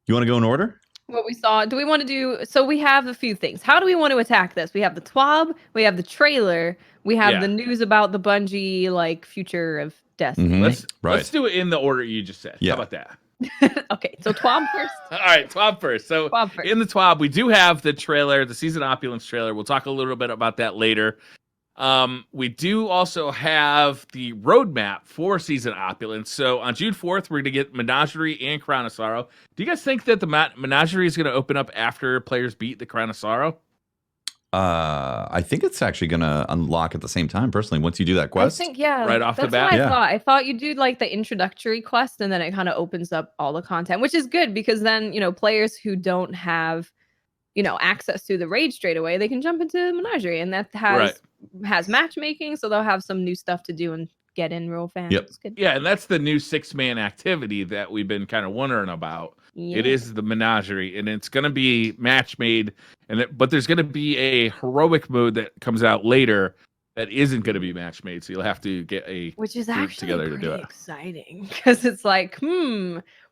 You want to go in order? What we saw. Do we want to do? So we have a few things. How do we want to attack this? We have the TWAB. We have the trailer. We have the news about the Bungie like future of Destiny. Let's do it in the order you just said. How about that? Okay, so TWAB first. All right, TWAB first. So in the TWAB, we do have the trailer, the Season Opulence trailer. We'll talk a little bit about that later. We do also have the roadmap for Season Opulence. So on June 4th, we're going to get Menagerie and Crown of Sorrow. Do you guys think that the Menagerie is going to open up after players beat the Crown of Sorrow? I think it's actually going to unlock at the same time, personally, once you do that quest. I think, yeah. Right off the bat? What I thought you do like the introductory quest, and then it kind of opens up all the content, which is good because then, players who don't have, access to the raid straight away, they can jump into Menagerie, and that has matchmaking, so they'll have some new stuff to do and get in real fast. Yep. Yeah, and that's the new 6-man activity that we've been kind of wondering about. Yeah. It is the Menagerie, and it's going to be match made, but there's going to be a heroic mode that comes out later that isn't going to be match made, so you'll have to get a which is actually together to do it. Exciting because it's like,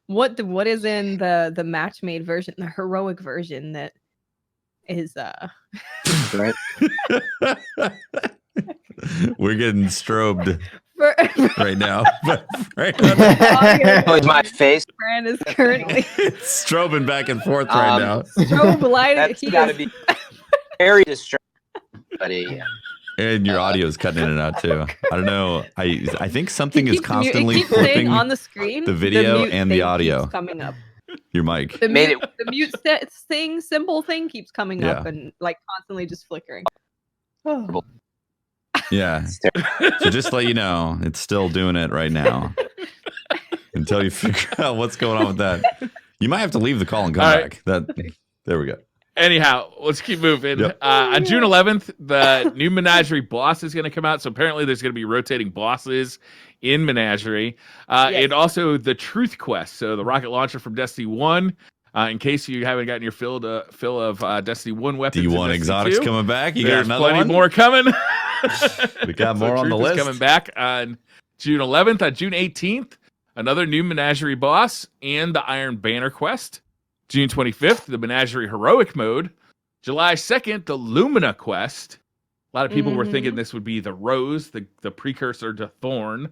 what is in the match made version, the heroic version that is right. We're getting strobed right now. Oh, my face. Fran is currently strobing back and forth right now. Strobe light. That's got to be very distracting, buddy. And your audio is cutting in and out too. I don't know. I think something is constantly flipping on the screen. The video and the audio coming up. Your mic. The mute thing, symbol thing keeps coming up and like constantly just flickering. Oh. Yeah. So just to let you know, it's still doing it right now. Until you figure out what's going on with that. You might have to leave the call and come back. There we go. Anyhow, let's keep moving. Yep. On June 11th, the new Menagerie Boss is going to come out. So apparently there's going to be rotating bosses in Menagerie. And also the Truth Quest. So the rocket launcher from Destiny 1. In case you haven't gotten your fill of Destiny 1 weapons. D1 exotics coming back. There's plenty more coming. We got more on the list. Coming back on June 11th. On June 18th, another new Menagerie Boss and the Iron Banner Quest. June 25th, the Menagerie Heroic Mode. July 2nd, the Lumina Quest. A lot of people were thinking this would be the Rose, the precursor to Thorn.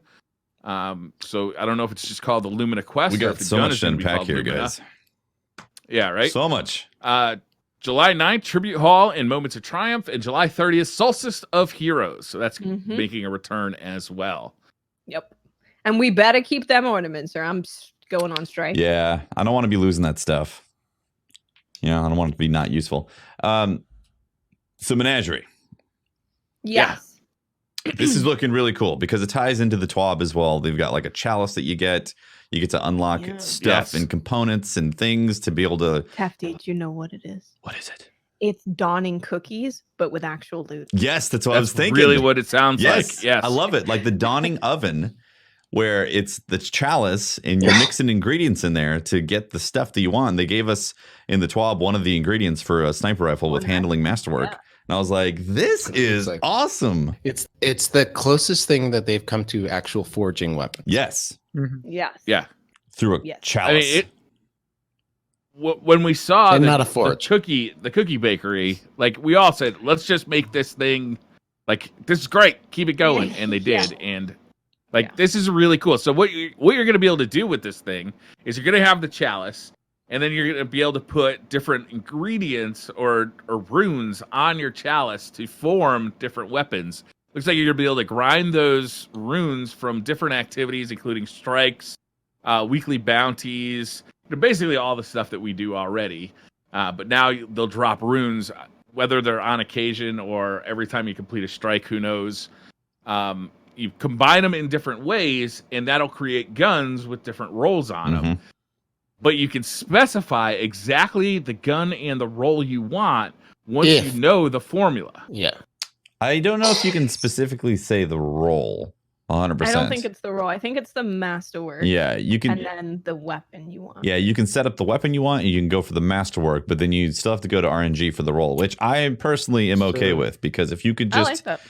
So I don't know if it's just called the Lumina Quest. We got so much to unpack here, Lumina. guys. Yeah, right? So much. July 9th, Tribute Hall and Moments of Triumph. And July 30th, Solstice of Heroes. So that's making a return as well. Yep. And we better keep them ornaments or I'm going on strike. Yeah, I don't want to be losing that stuff. I don't want it to be not useful. So Menagerie. Yes. Yeah. This is looking really cool because it ties into the TWAB as well. They've got like a chalice that you get. You get to unlock stuff and components and things to be able to... Tafty, do you know what it is? What is it? It's dawning cookies, but with actual loot. Yes, that's what I was thinking. Really what it sounds like. Yes. I love it. Like the dawning oven where it's the chalice and you're mixing ingredients in there to get the stuff that you want. They gave us in the TWAB one of the ingredients for a sniper rifle with handling masterwork. Yeah. And I was like, this is awesome. It's the closest thing that they've come to actual forging weapons. Yes. Mm-hmm. Yes. Yeah. Through a chalice. I mean, when we saw the cookie bakery, like we all said, let's just make this thing like this is great. Keep it going. And they did. And this is really cool. So what you're going to be able to do with this thing is you're going to have the chalice, and then you're going to be able to put different ingredients or runes on your chalice to form different weapons. Looks like you're going to be able to grind those runes from different activities, including strikes, weekly bounties, basically all the stuff that we do already. But now they'll drop runes, whether they're on occasion or every time you complete a strike, who knows. You combine them in different ways, and that'll create guns with different rolls on them. But you can specify exactly the gun and the roll you want once you know the formula. Yeah. I don't know if you can specifically say the roll 100%. I don't think it's the roll. I think it's the masterwork. Yeah, you can. And then the weapon you want. Yeah, you can set up the weapon you want, and you can go for the masterwork, but then you still have to go to RNG for the roll, which I personally am okay with, because if you could I like just that.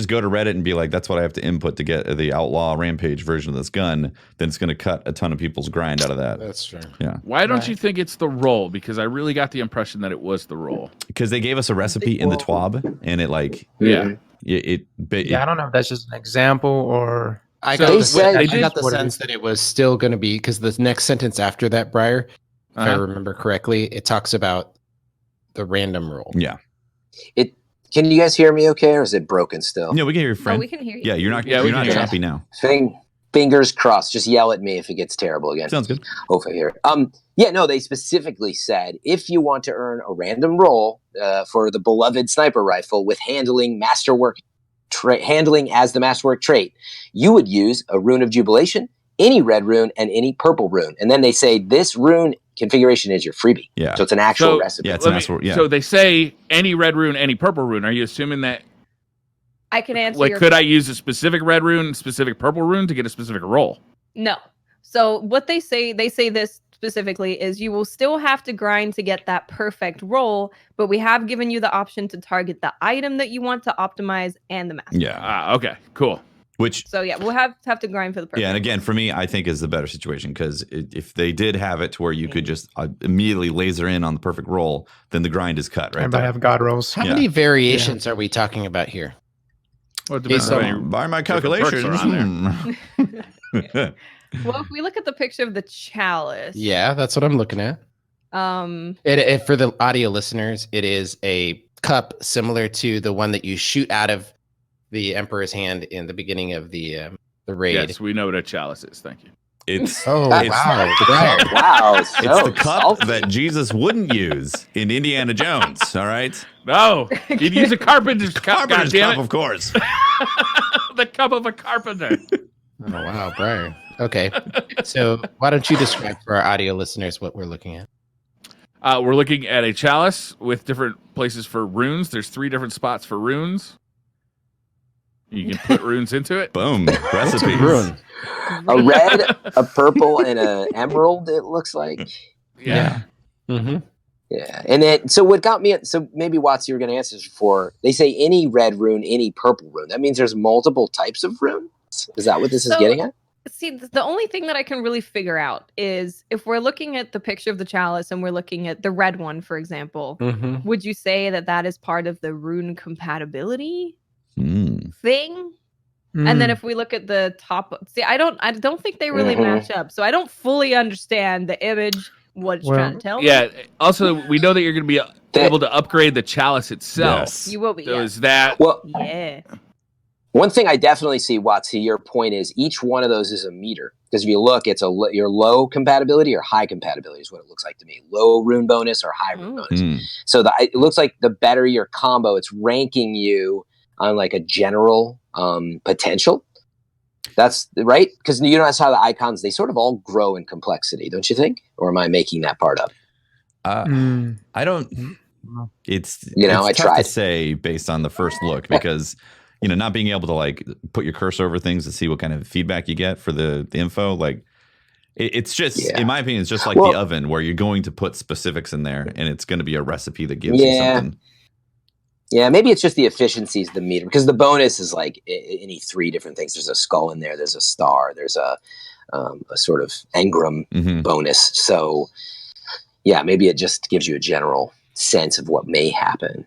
go to Reddit and be like, that's what I have to input to get the Outlaw Rampage version of this gun, then it's going to cut a ton of people's grind out of that. That's true. Yeah. Why don't you think it's the roll? Because I really got the impression that it was the roll. Because they gave us a recipe in the TWAB, and it like Yeah. I don't know if that's just an example or I So got, they said- I did got the what it sense is. that it was still going to be, because the next sentence after that, Briar, if I Uh-huh. remember correctly, it talks about the random roll. yeah. Can you guys hear me okay, or is it broken still? No, we can hear your Oh, friend. we can hear you. Yeah, you're not. Yeah, we you're can not hear you. choppy now. Fingers crossed. Just yell at me if it gets terrible again. Sounds good. Hopefully here. Yeah, no, they specifically said if you want to earn a random roll for the beloved sniper rifle with handling masterwork, handling as the masterwork trait, you would use a rune of jubilation, any red rune, and any purple rune. And then they say this rune configuration is your freebie. Yeah. So it's an actual So- recipe. Yeah, it's an actual. Yeah. So they say any red rune, any purple rune. Are you assuming that, I can answer like, your could I use a specific red rune, specific purple rune to get a specific roll? No. So what they say this specifically is you will still have to grind to get that perfect roll, but we have given you the option to target the item that you want to optimize and the master. Yeah. Okay, cool. Which. So yeah, we'll have to grind for the perfect. Yeah, and again, for me, I think is the better situation, because if they did have it to where you could just immediately laser in on the perfect roll, then the grind is cut right everybody there. have God rolls. How Yeah. many variations are we talking about here? Well, it depends Based on on- any- By my different perks calculations. are Well, if we look at the picture of the chalice, Yeah, that's what I'm looking at. it For the audio listeners, it is a cup similar to the one that you shoot out of the Emperor's hand in the beginning of the raid. Yes, we know what a chalice is. Thank you. It's Oh, It's- wow. Briar. Wow. it's the cup that Jesus wouldn't use in Indiana Jones. All right, No, you'd use a carpenter's cup. Carpenter's God damn cup, it! of course. The cup of a carpenter. Oh, wow, Briar. Okay. So why don't you describe for our audio listeners what we're looking at? We're looking at a chalice with different places for runes. There's 3 different spots for runes. You can put runes into it. Boom. What's a Recipe. rune? A red, a purple, and an emerald, it looks like. Yeah. Mm-hmm. Yeah. And then, so what got me, so maybe Watts, you were going to answer this before. They say any red rune, any purple rune. That means there's multiple types of runes? Is that what this is So- getting at? See, the only thing that I can really figure out is if we're looking at the picture of the chalice and we're looking at the red one, for example, Mm-hmm. would you say that that is part of the rune compatibility Mm. thing? Hmm. And then if we look at the top, see, I don't think they really Mhm. match up. So I don't fully understand the image, what it's trying to tell me. Yeah. Also, we know that you're going to be able to upgrade the chalice itself. Yes. You will be. So Yeah. is that? Well, Yeah. one thing I definitely see, Watts, to your point is each one of those is a meter. Because if you look, it's your low compatibility or high compatibility is what it looks like to me. Low rune bonus or high rune Mm. bonus. Mm. So it looks like the better your combo, it's ranking you on like a general potential. That's right. Because you notice how the icons, they sort of all grow in complexity, don't you think? Or am I making that part up? Hmm. I don't. It's I it's tough tried. to say based on the first look, because not being able to like put your cursor over things to see what kind of feedback you get for the info, like it's just Yeah. in my opinion, it's just like Well- the oven where you're going to put specifics in there, and it's going to be a recipe that gives you Yeah. something. Yeah, maybe it's just the efficiencies of the meter, because the bonus is like any 3 different things. There's a skull in there, there's a star, there's a sort of engram Mhm. bonus. So yeah, maybe it just gives you a general sense of what may happen.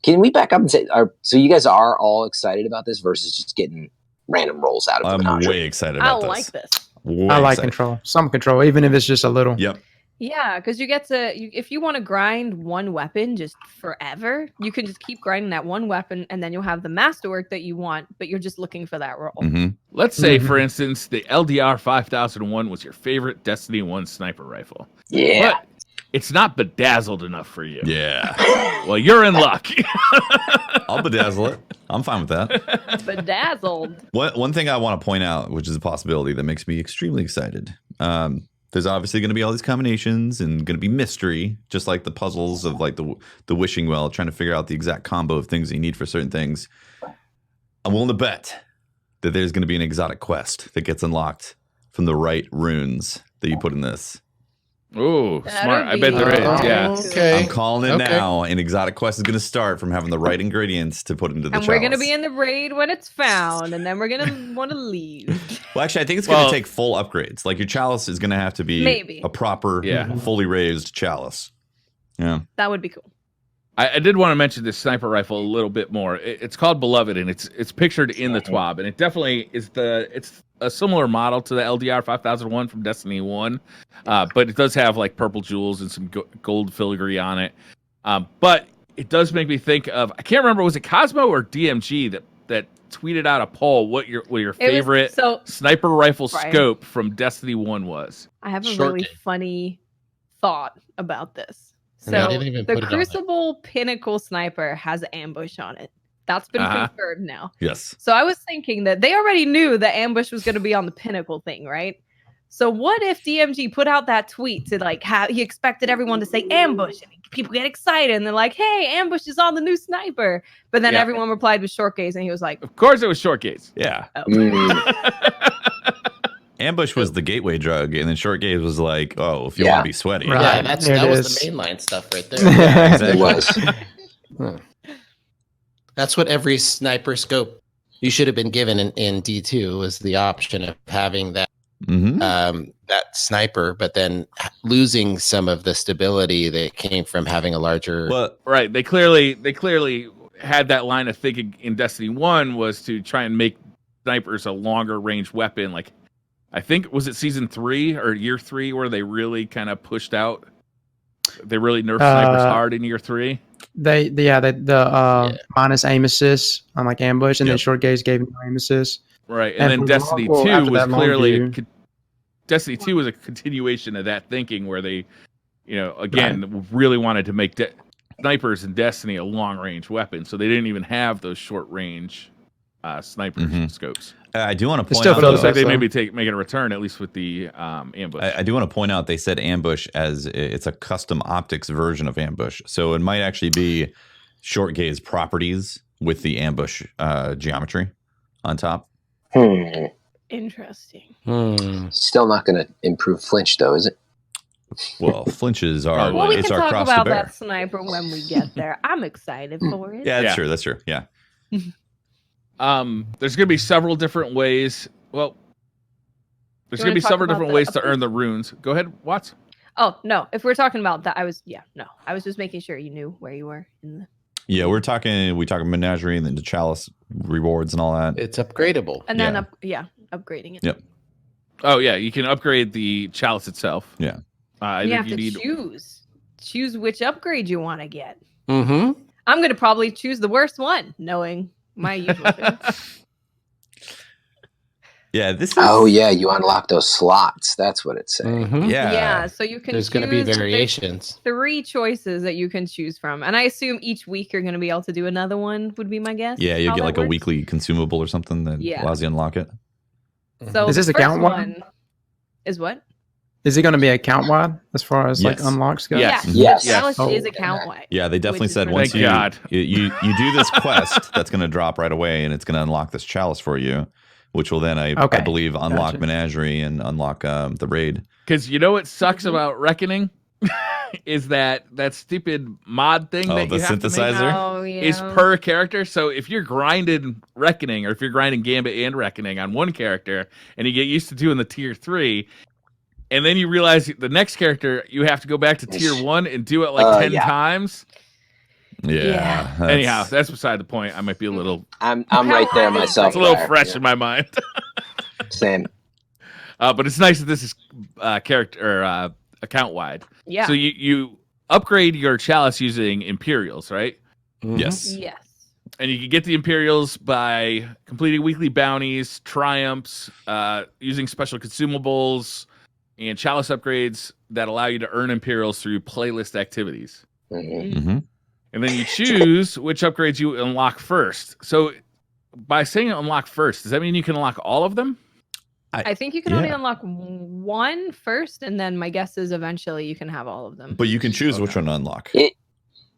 Can we back up and say, so you guys are all excited about this versus just getting random rolls out of the I'm menagerie? way excited I about this. like this. Way I like excited. control. Some control, even if it's just a little. Yep. Yeah, because you get to, if you want to grind one weapon just forever, you can just keep grinding that one weapon, and then you'll have the masterwork that you want, but you're just looking for that roll. hmm Let's say, Mhm. for instance, the LDR 5001 was your favorite Destiny 1 sniper rifle. Yeah. But it's not bedazzled enough for you. Yeah. Well, you're in luck. I'll bedazzle it. I'm fine with that. Bedazzled. One thing I want to point out, which is a possibility that makes me extremely excited. There's obviously going to be all these combinations and going to be mystery, just like the puzzles of like the wishing well, trying to figure out the exact combo of things that you need for certain things. I'm willing to bet that there's going to be an exotic quest that gets unlocked from the right runes that you put in this. Oh, That smart. would I bet be there is. awesome. Yeah. Okay. I'm calling it Okay. now. An exotic quest is going to start from having the right ingredients to put into the And chalice. we're gonna be in the raid when it's found, and then we're gonna want to leave. Well, actually, I think it's going Well- to take full upgrades. Like your chalice is going to have to be Maybe. a proper, Yeah. fully raised chalice. Yeah. That would be cool. I did want to mention this sniper rifle a little bit more. It's called Beloved, and it's pictured in the TWAB, and it definitely is it's a similar model to the LDR 5001 from Destiny 1, but it does have like purple jewels and some gold filigree on it. But it does make me think of, I can't remember, was it Cosmo or DMG that tweeted out a poll what your favorite sniper rifle scope from Destiny 1 was. I have a Short really game. funny thought about this. And I So didn't even the put it on there. Crucible Pinnacle Sniper has ambush on it. That's been confirmed now. Yes. So I was thinking that they already knew the ambush was going to be on the Pinnacle thing, right? So what if DMG put out that tweet to like he expected everyone to say ambush, and people get excited and they're like, "Hey, ambush is on the new sniper," but then Yeah. everyone replied with short gaze, and he was like, Of course, it was short gaze. Yeah. "Oh." Ambush was the gateway drug, and then short gaze was like, oh, if you Yeah. want to be sweaty. Right. Yeah, There that it was is. the mainline stuff right there. Yeah, It exactly. was. That's what every sniper scope you should have been given in D2 was the option of having that Mm-hmm. that sniper, but then losing some of the stability that came from having a larger. Well, Right. They clearly had that line of thinking in Destiny 1 was to try and make snipers a longer range weapon. Like, I think, was it season 3 or year 3 where they really kind of pushed out? They really nerfed snipers hard in year 3. The minus aim assist on like ambush, and then Yep. short gaze gave no aim assist. Right. And And then for the Destiny long- well, 2 after was that long clearly view- Destiny 2 was a continuation of that thinking where they, again, really wanted to make snipers in Destiny a long range weapon. So they didn't even have those short range sniper Mhm. scopes. I do want to It point still out, So it feels looks though, like they so. maybe making a return, at least with the ambush. I do want to point out they said ambush as it's a custom optics version of ambush. So it might actually be short gaze properties with the ambush geometry on top. "Interesting." Still not going to improve flinch, though, is it? Well, flinches are Well, we it's can our talk cross about to bear. that sniper when we get there. I'm excited for it. Yeah, that's Yeah. true. That's true. Yeah. There's going to be several different ways. Well, there's You going to be wanna talk several about different the ways to upgrades? earn the runes. Go ahead, Watts. Oh no! If we're talking about that, I was just making sure you knew where you were in the. Yeah, we talking Menagerie and then the chalice rewards and all that. It's upgradable. And then Yeah. upgrading it. Yep. Oh, yeah, you can upgrade the chalice itself. Yeah. I You think have to need. choose which upgrade you want to get. Mm-hmm. I'm gonna probably choose the worst one, knowing my usual thing. Yeah, this is Oh, yeah, you unlock those slots. That's what it's saying. Mm-hmm. Yeah, so you can. There's going to be choose- variations. there's 3 choices that you can choose from, and I assume each week you're going to be able to do another one. Would be my guess. Yeah, you how get that like a works. weekly consumable or something that Yeah. allows you to unlock it. So Is this the a count first one? is what? Is it going to be account wide as far as like Yes. unlocks go? Yes. Yes. Chalice Oh. is account wide. Yeah, they definitely Which is said really once Thank you, God. you do this quest, that's going to drop right away, and it's going to unlock this chalice for you, which will then I Okay. believe unlock Gotcha. Menagerie and unlock the raid. Because you know what sucks Mhm. about Reckoning is that stupid mod thing Oh, that the you have to make synthesizer? Oh yeah. is per character. So if you're grinding Reckoning or if you're grinding Gambit and Reckoning on one character and you get used to doing the tier 3, and then you realize the next character you have to go back to tier 1 and do it like 10 yeah. times. Yeah. that's- Anyhow, that's beside the point. I might be a little I'm right there myself. it's a little Claire. fresh Yeah, in my mind. Same. But it's nice that this is character or account wide. Yeah. So you upgrade your chalice using Imperials, right? Yes. Yes. And you can get the Imperials by completing weekly bounties, triumphs, using special consumables, and chalice upgrades that allow you to earn Imperials through playlist activities. Mhm. Mm-hmm. And then you choose which upgrades you unlock first. So by saying unlock first, does that mean you can unlock all of them? I think you can only yeah. unlock one first, and then my guess is eventually you can have all of them. But you can choose which Okay. one to unlock.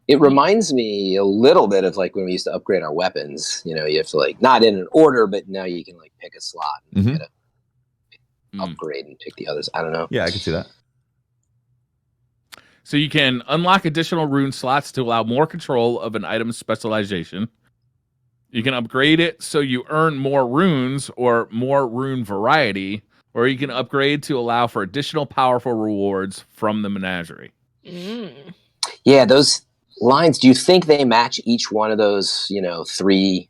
It reminds me a little bit of like when we used to upgrade our weapons. You know, you have to like not in an order, but now you can like pick a slot and get a upgrade and pick the others. I don't know. Yeah, I can see that. So you can unlock additional rune slots to allow more control of an item's specialization. You can upgrade it so you earn more runes or more rune variety, or you can upgrade to allow for additional powerful rewards from the menagerie. Yeah, those lines, do you think they match each one of those, you know, three,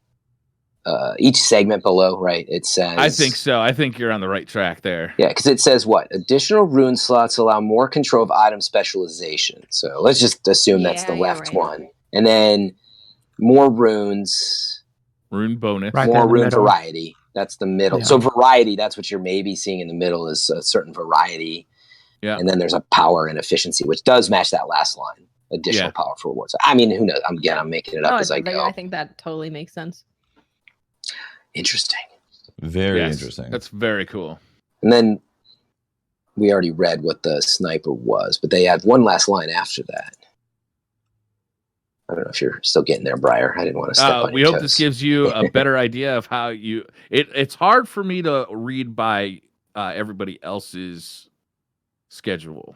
each segment below, right? It says... I think so. I think you're on the right track there. Yeah, because it says what? Additional rune slots allow more control of item specialization. So let's just assume that's the left one. And then more runes... Rune bonus. Right. More in the rune middle. variety. That's the middle. Yeah. So variety, that's what you're maybe seeing in the middle is a certain variety. Yeah. And then there's a power and efficiency, which does match that last line. Additional powerful rewards. I mean, who knows? I'm making it up as I go. I think that totally makes sense. Interesting. Very interesting. That's very cool. And then we already read what the sniper was, but they had one last line after that. I don't know if you're still getting there, Briar. I didn't want to step on we your hope toes. this gives you a better idea of how you... It's hard for me to read by everybody else's schedule.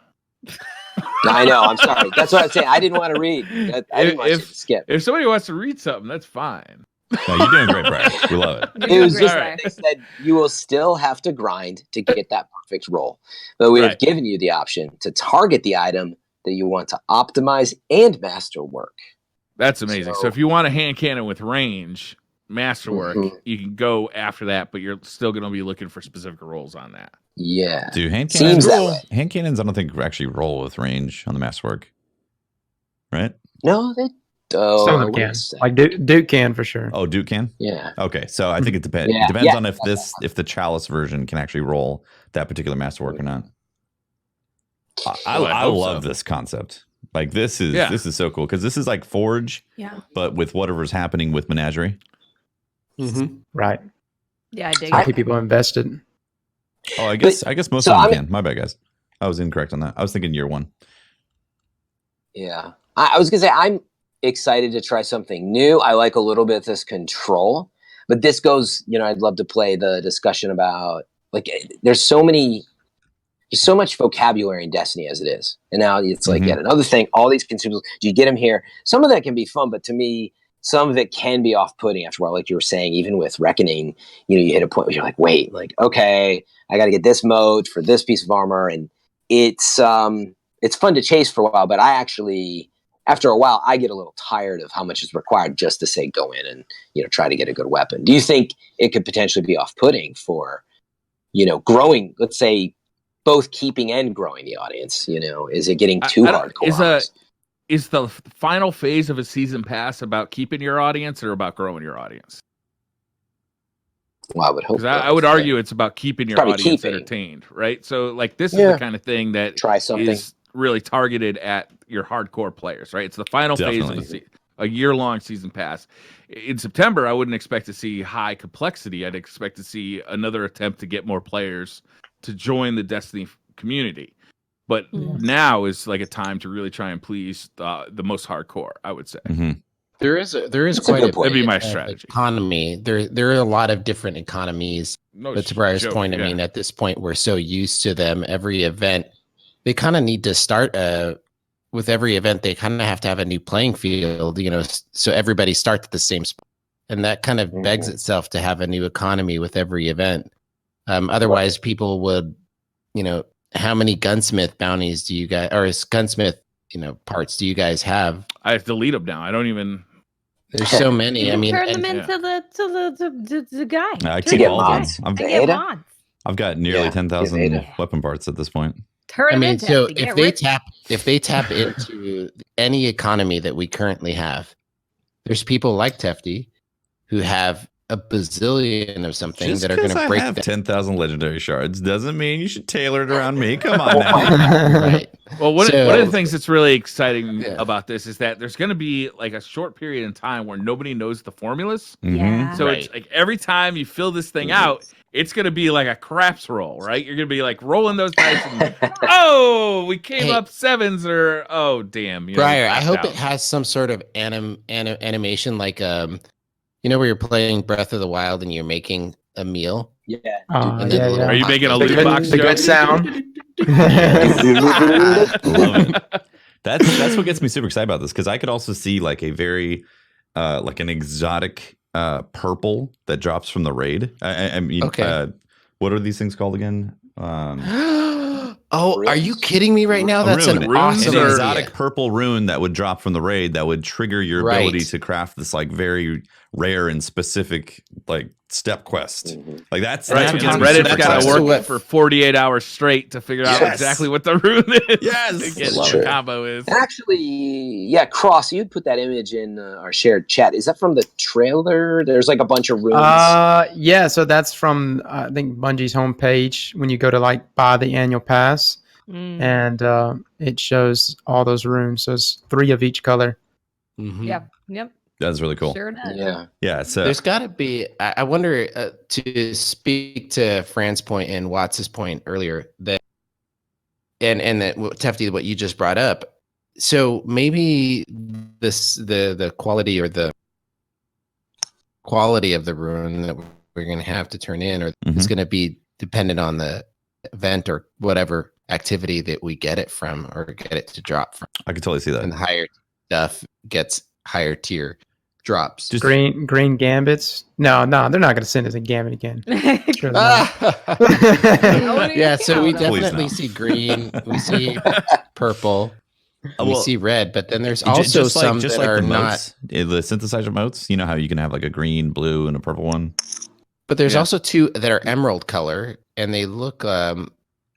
I know. I'm sorry. That's what I'm saying. I didn't want to read. I didn't want you to skip. If somebody wants to read something, that's fine. No, you're doing great, Brian. We love it. It was just Right. they said you will still have to grind to get that perfect roll, but we have given you the option to target the item that you want to optimize and masterwork. That's amazing. So if you want a hand cannon with range, masterwork, you can go after that, but you're still going to be looking for specific rolls on that. Yeah. Do hand Seems cannons that way. Hand cannons, I don't think actually roll with range on the masterwork. Right? No, they Some of them can. Like Duke can for sure. Oh, Duke can? Yeah. Okay, so I think it depends. Yeah, It depends yeah. on if the Chalice version can actually roll that particular masterwork or not. I hope love so. this concept. Like this is so cool because this is like Forge, but with whatever's happening with Menagerie. Right. Yeah, I dig I it. keep people invested. Oh, I guess most so of them I'm- can. My bad, guys. I was incorrect on that. I was thinking year one. Yeah. I was going to say, I'm excited to try something new. I like a little bit of this control, but this goes, you know, I'd love to play the discussion about, like, there's so much vocabulary in Destiny as it is. And now it's like yet another thing, all these consumables, do you get them here? Some of that can be fun, but to me, some of it can be off-putting after a while. Like you were saying, even with Reckoning, you know, you hit a point where you're like, wait, like, okay, I got to get this mode for this piece of armor. And it's fun to chase for a while, but I actually, after a while, I get a little tired of how much is required just to say go in and, you know, try to get a good weapon. Do you think it could potentially be off-putting for, you know, growing, let's say, both keeping and growing the audience? You know, is it getting too hardcore? Is the final phase of a season pass about keeping your audience or about growing your audience? Well, I would hope. Because I would argue it's about keeping your audience entertained, right? So, like, this is the kind of thing that is really targeted at your hardcore players, right? It's the final phase of a year-long season pass. In September, I wouldn't expect to see high complexity. I'd expect to see another attempt to get more players to join the Destiny community. But now is like a time to really try and please the most hardcore, I would say. There is quite a that'd be my strategy. Economy. There are a lot of different economies. But to Briar's point, I mean, at this point, we're so used to them. Every event, they kind of need to start with every event. They kind of have to have a new playing field, you know, so everybody starts at the same spot, and that kind of begs itself to have a new economy with every event. Otherwise, people would, you know, how many gunsmith bounties do you guys, or gunsmith, you know, parts do you guys have? I have to delete them now. I don't even. There's so many. I mean, turn them into the guy. I to get mods. I've got nearly 10,000 weapon parts at this point. Turn them into so if they tap into any economy that we currently have, there's people like Tefty who have a bazillion of something Just that are going to break. I have 10,000 legendary shards doesn't mean you should tailor it around me. Come on now. Right. Well, one of the things that's really exciting about this is that there's going to be like a short period in time where nobody knows the formulas. Yeah. So it's like every time you fill this thing out, it's going to be like a craps roll, right? You're going to be like rolling those dice and, oh, we came up 7s or, oh, damn. Briar, I hope it has some sort of animation like, where you're playing Breath of the Wild and you're making a meal. Yeah. Are you making a loot box? The good sound. I love it. That's what gets me super excited about this, because I could also see like a very like an exotic purple that drops from the raid. I mean, what are these things called again? Oh, are you kidding me right now? That's an awesome exotic purple rune that would drop from the raid that would trigger your ability to craft this like very rare and specific like step quest. Like that's what gets me Reddit's got to work for 48 hours straight to figure out exactly what the rune is. Yes, what the combo is. And actually, Cross, you'd put that image in our shared chat. Is that from the trailer? There's like a bunch of runes. Yeah, so that's from I think Bungie's homepage when you go to like buy the annual pass, and it shows all those runes. So it's 3 of each color. Yep. That's really cool. Sure does. Yeah. So there's got to be. I wonder to speak to Fran's point and Watts's point earlier that, and that Tefty, what you just brought up. So maybe the quality or the quality of the rune that we're going to have to turn in, or it's going to be dependent on the event or whatever activity that we get it from or get it to drop from. I can totally see that. And the higher stuff gets higher tier drops. Just green gambits. No, they're not going to send us a gambit again. Sure yeah, so we definitely see green. We see purple. We see red, but then there's also some that are not the synthesizer motes. You know how you can have like a green, blue, and a purple one. But there's also 2 that are emerald color, and they look. One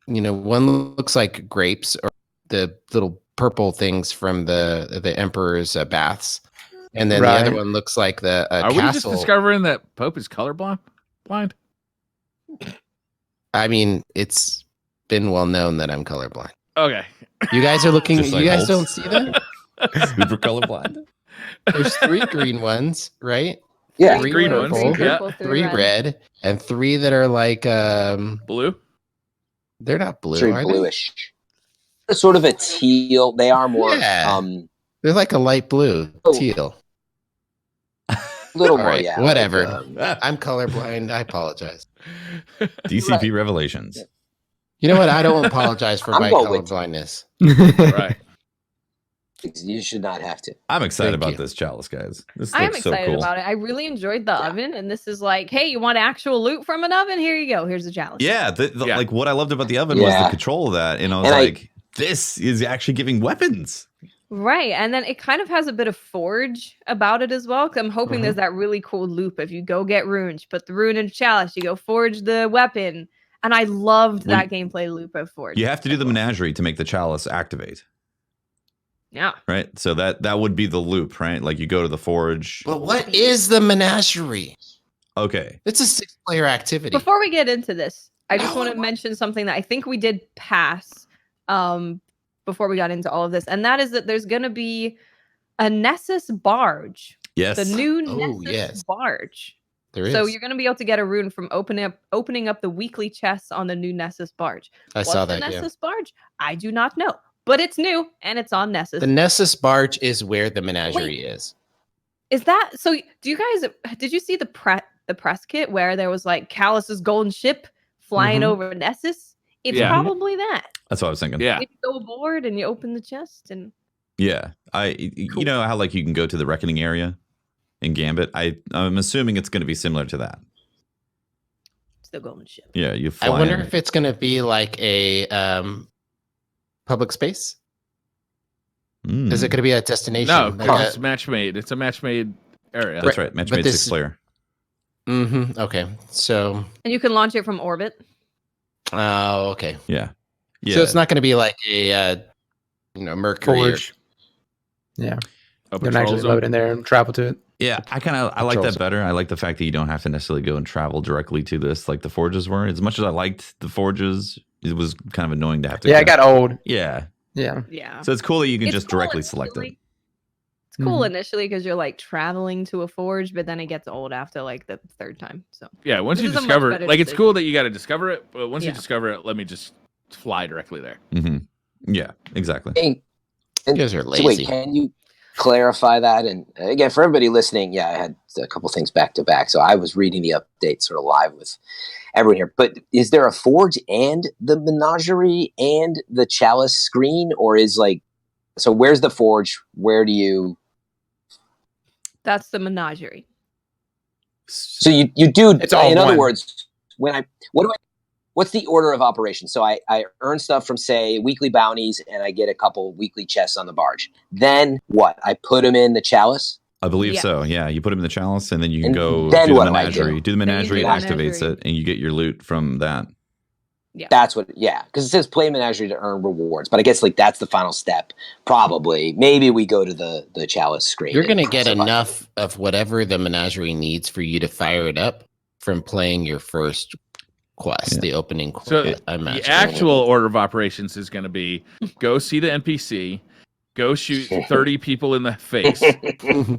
looks like grapes or the little purple things from the Emperor's baths. And then the other one looks like the Are castle. we just discovering that Pope is colorblind? I mean, it's been well known that I'm colorblind. Okay. You guys are looking. Just like you guys Holtz. don't see that? Super colorblind. There's 3 green ones, right? Yeah. 3 green purple, ones. Yeah. 3 red, and 3 that are like blue. They're not blue. Very are bluish. They're sort of a teal. They are more. They're like a light blue, teal. A little more, right, yeah. whatever. I'm colorblind. I apologize. DCP revelations. You know what? I don't apologize for my colorblindness. Right. You should not have to. I'm excited about this chalice, guys. This I'm looks so excited cool. about it. I really enjoyed the oven, and this is like, hey, you want actual loot from an oven? Here you go. Here's a chalice. Yeah, like what I loved about the oven was the control of that, and I was like, this is actually giving weapons. Right, and then it kind of has a bit of forge about it as well. Because I'm hoping there's that really cool loop. If you go get runes, put the rune in a chalice, you go forge the weapon, and I loved that gameplay loop of forge. You have to do the menagerie to make the chalice activate. Yeah. Right. So that would be the loop, right? Like you go to the forge. But what is the menagerie? Okay. It's a 6-player activity. Before we get into this, I just want to mention something that I think we did pass before we got into all of this. And that is that there's going to be a Nessus barge. Yes. The new Nessus barge. There is. So you're going to be able to get a rune from opening up the weekly chests on the new Nessus barge. I saw that. What's the Nessus barge? I do not know. But it's new and it's on Nessus. The Nessus barge is where the menagerie is. Is that so? Did you see the press kit where there was like Callus's golden ship flying over Nessus? It's probably that. That's what I was thinking. Yeah. You go aboard and you open the chest and. Yeah, you know how like you can go to the reckoning area in Gambit. I'm assuming it's going to be similar to that. It's the golden ship. Yeah, you fly. I wonder if it's going to be like a public space. Is it going to be a destination? No, because it's match made. It's a match made area. That's right. Match made 6-player. Okay. So. And you can launch it from orbit. Oh, okay. Yeah. So it's not going to be like a Mercury. Yeah. You can actually load in there and travel to it. Yeah, I like that better. I like the fact that you don't have to necessarily go and travel directly to this like the forges were. As much as I liked the forges, it was kind of annoying to have to. Yeah, it got old. Yeah. Yeah. Yeah. So it's cool that you can just directly select it. It's cool initially because you're like traveling to a forge, but then it gets old after like the third time. So yeah, once you discover it, like it's cool that you got to discover it, but once you discover it, let me just fly directly there. Yeah, exactly. You guys are lazy. So wait, can you clarify that? And again, for everybody listening, I had a couple things back to back, so I was reading the update sort of live with everyone here. But is there a forge and the menagerie and the chalice screen, or is like, so where's the forge? Where do you? That's the menagerie. So you do. It's all in one. other words, what's the order of operations? So I earn stuff from, say, weekly bounties, and I get a couple weekly chests on the barge. Then what? I put them in the chalice? I believe so. Yeah, you put them in the chalice, and then you can go then do the what do I menagerie. Do the menagerie, do it the activates menagerie. it, and you get your loot from that. Yeah. That's what, because it says play menagerie to earn rewards. But I guess like that's the final step. Probably. Maybe we go to the chalice screen. You're going to get survive. enough of whatever the menagerie needs for you to fire it up from playing your first quest, the opening quest. So I imagine. the actual order of operations is going to be go see the NPC, go shoot 30 people in the face,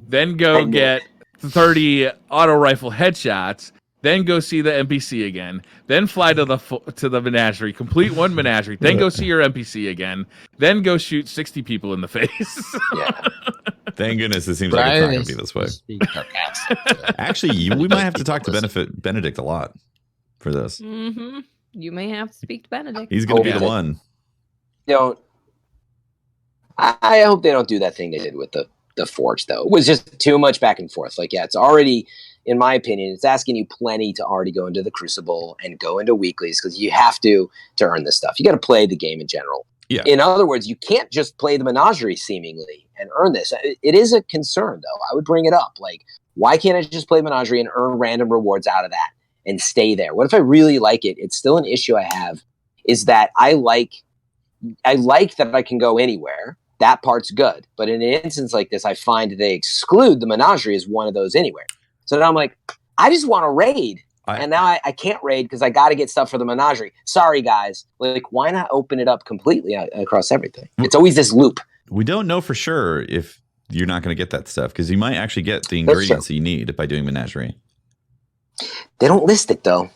then go get 30 auto rifle headshots, then go see the NPC again, then fly to the menagerie, complete one menagerie, then go see your NPC again, then go shoot 60 people in the face. Yeah. Thank goodness it seems like it's not going to be this way. Actually, we might have to talk to Benedict a lot for this. You may have to speak to Benedict. He's going to be the one. I hope they don't do that thing they did with the forge, though. It was just too much back and forth. Like, it's already, in my opinion, it's asking you plenty to already go into the Crucible and go into weeklies because you have to earn this stuff. You got to play the game in general. Yeah. In other words, you can't just play the menagerie seemingly and earn this. It is a concern, though. I would bring it up. Like, why can't I just play menagerie and earn random rewards out of that and stay there? What if I really like it? It's still an issue I have is that I like that I can go anywhere. That part's good. But in an instance like this, I find they exclude the menagerie as one of those anywhere. So now I'm like, I just want to raid. And now I can't raid because I got to get stuff for the menagerie. Sorry, guys. Like, why not open it up completely across everything? It's always this loop. We don't know for sure if you're not going to get that stuff because you might actually get the ingredients that you need by doing menagerie. They don't list it, though.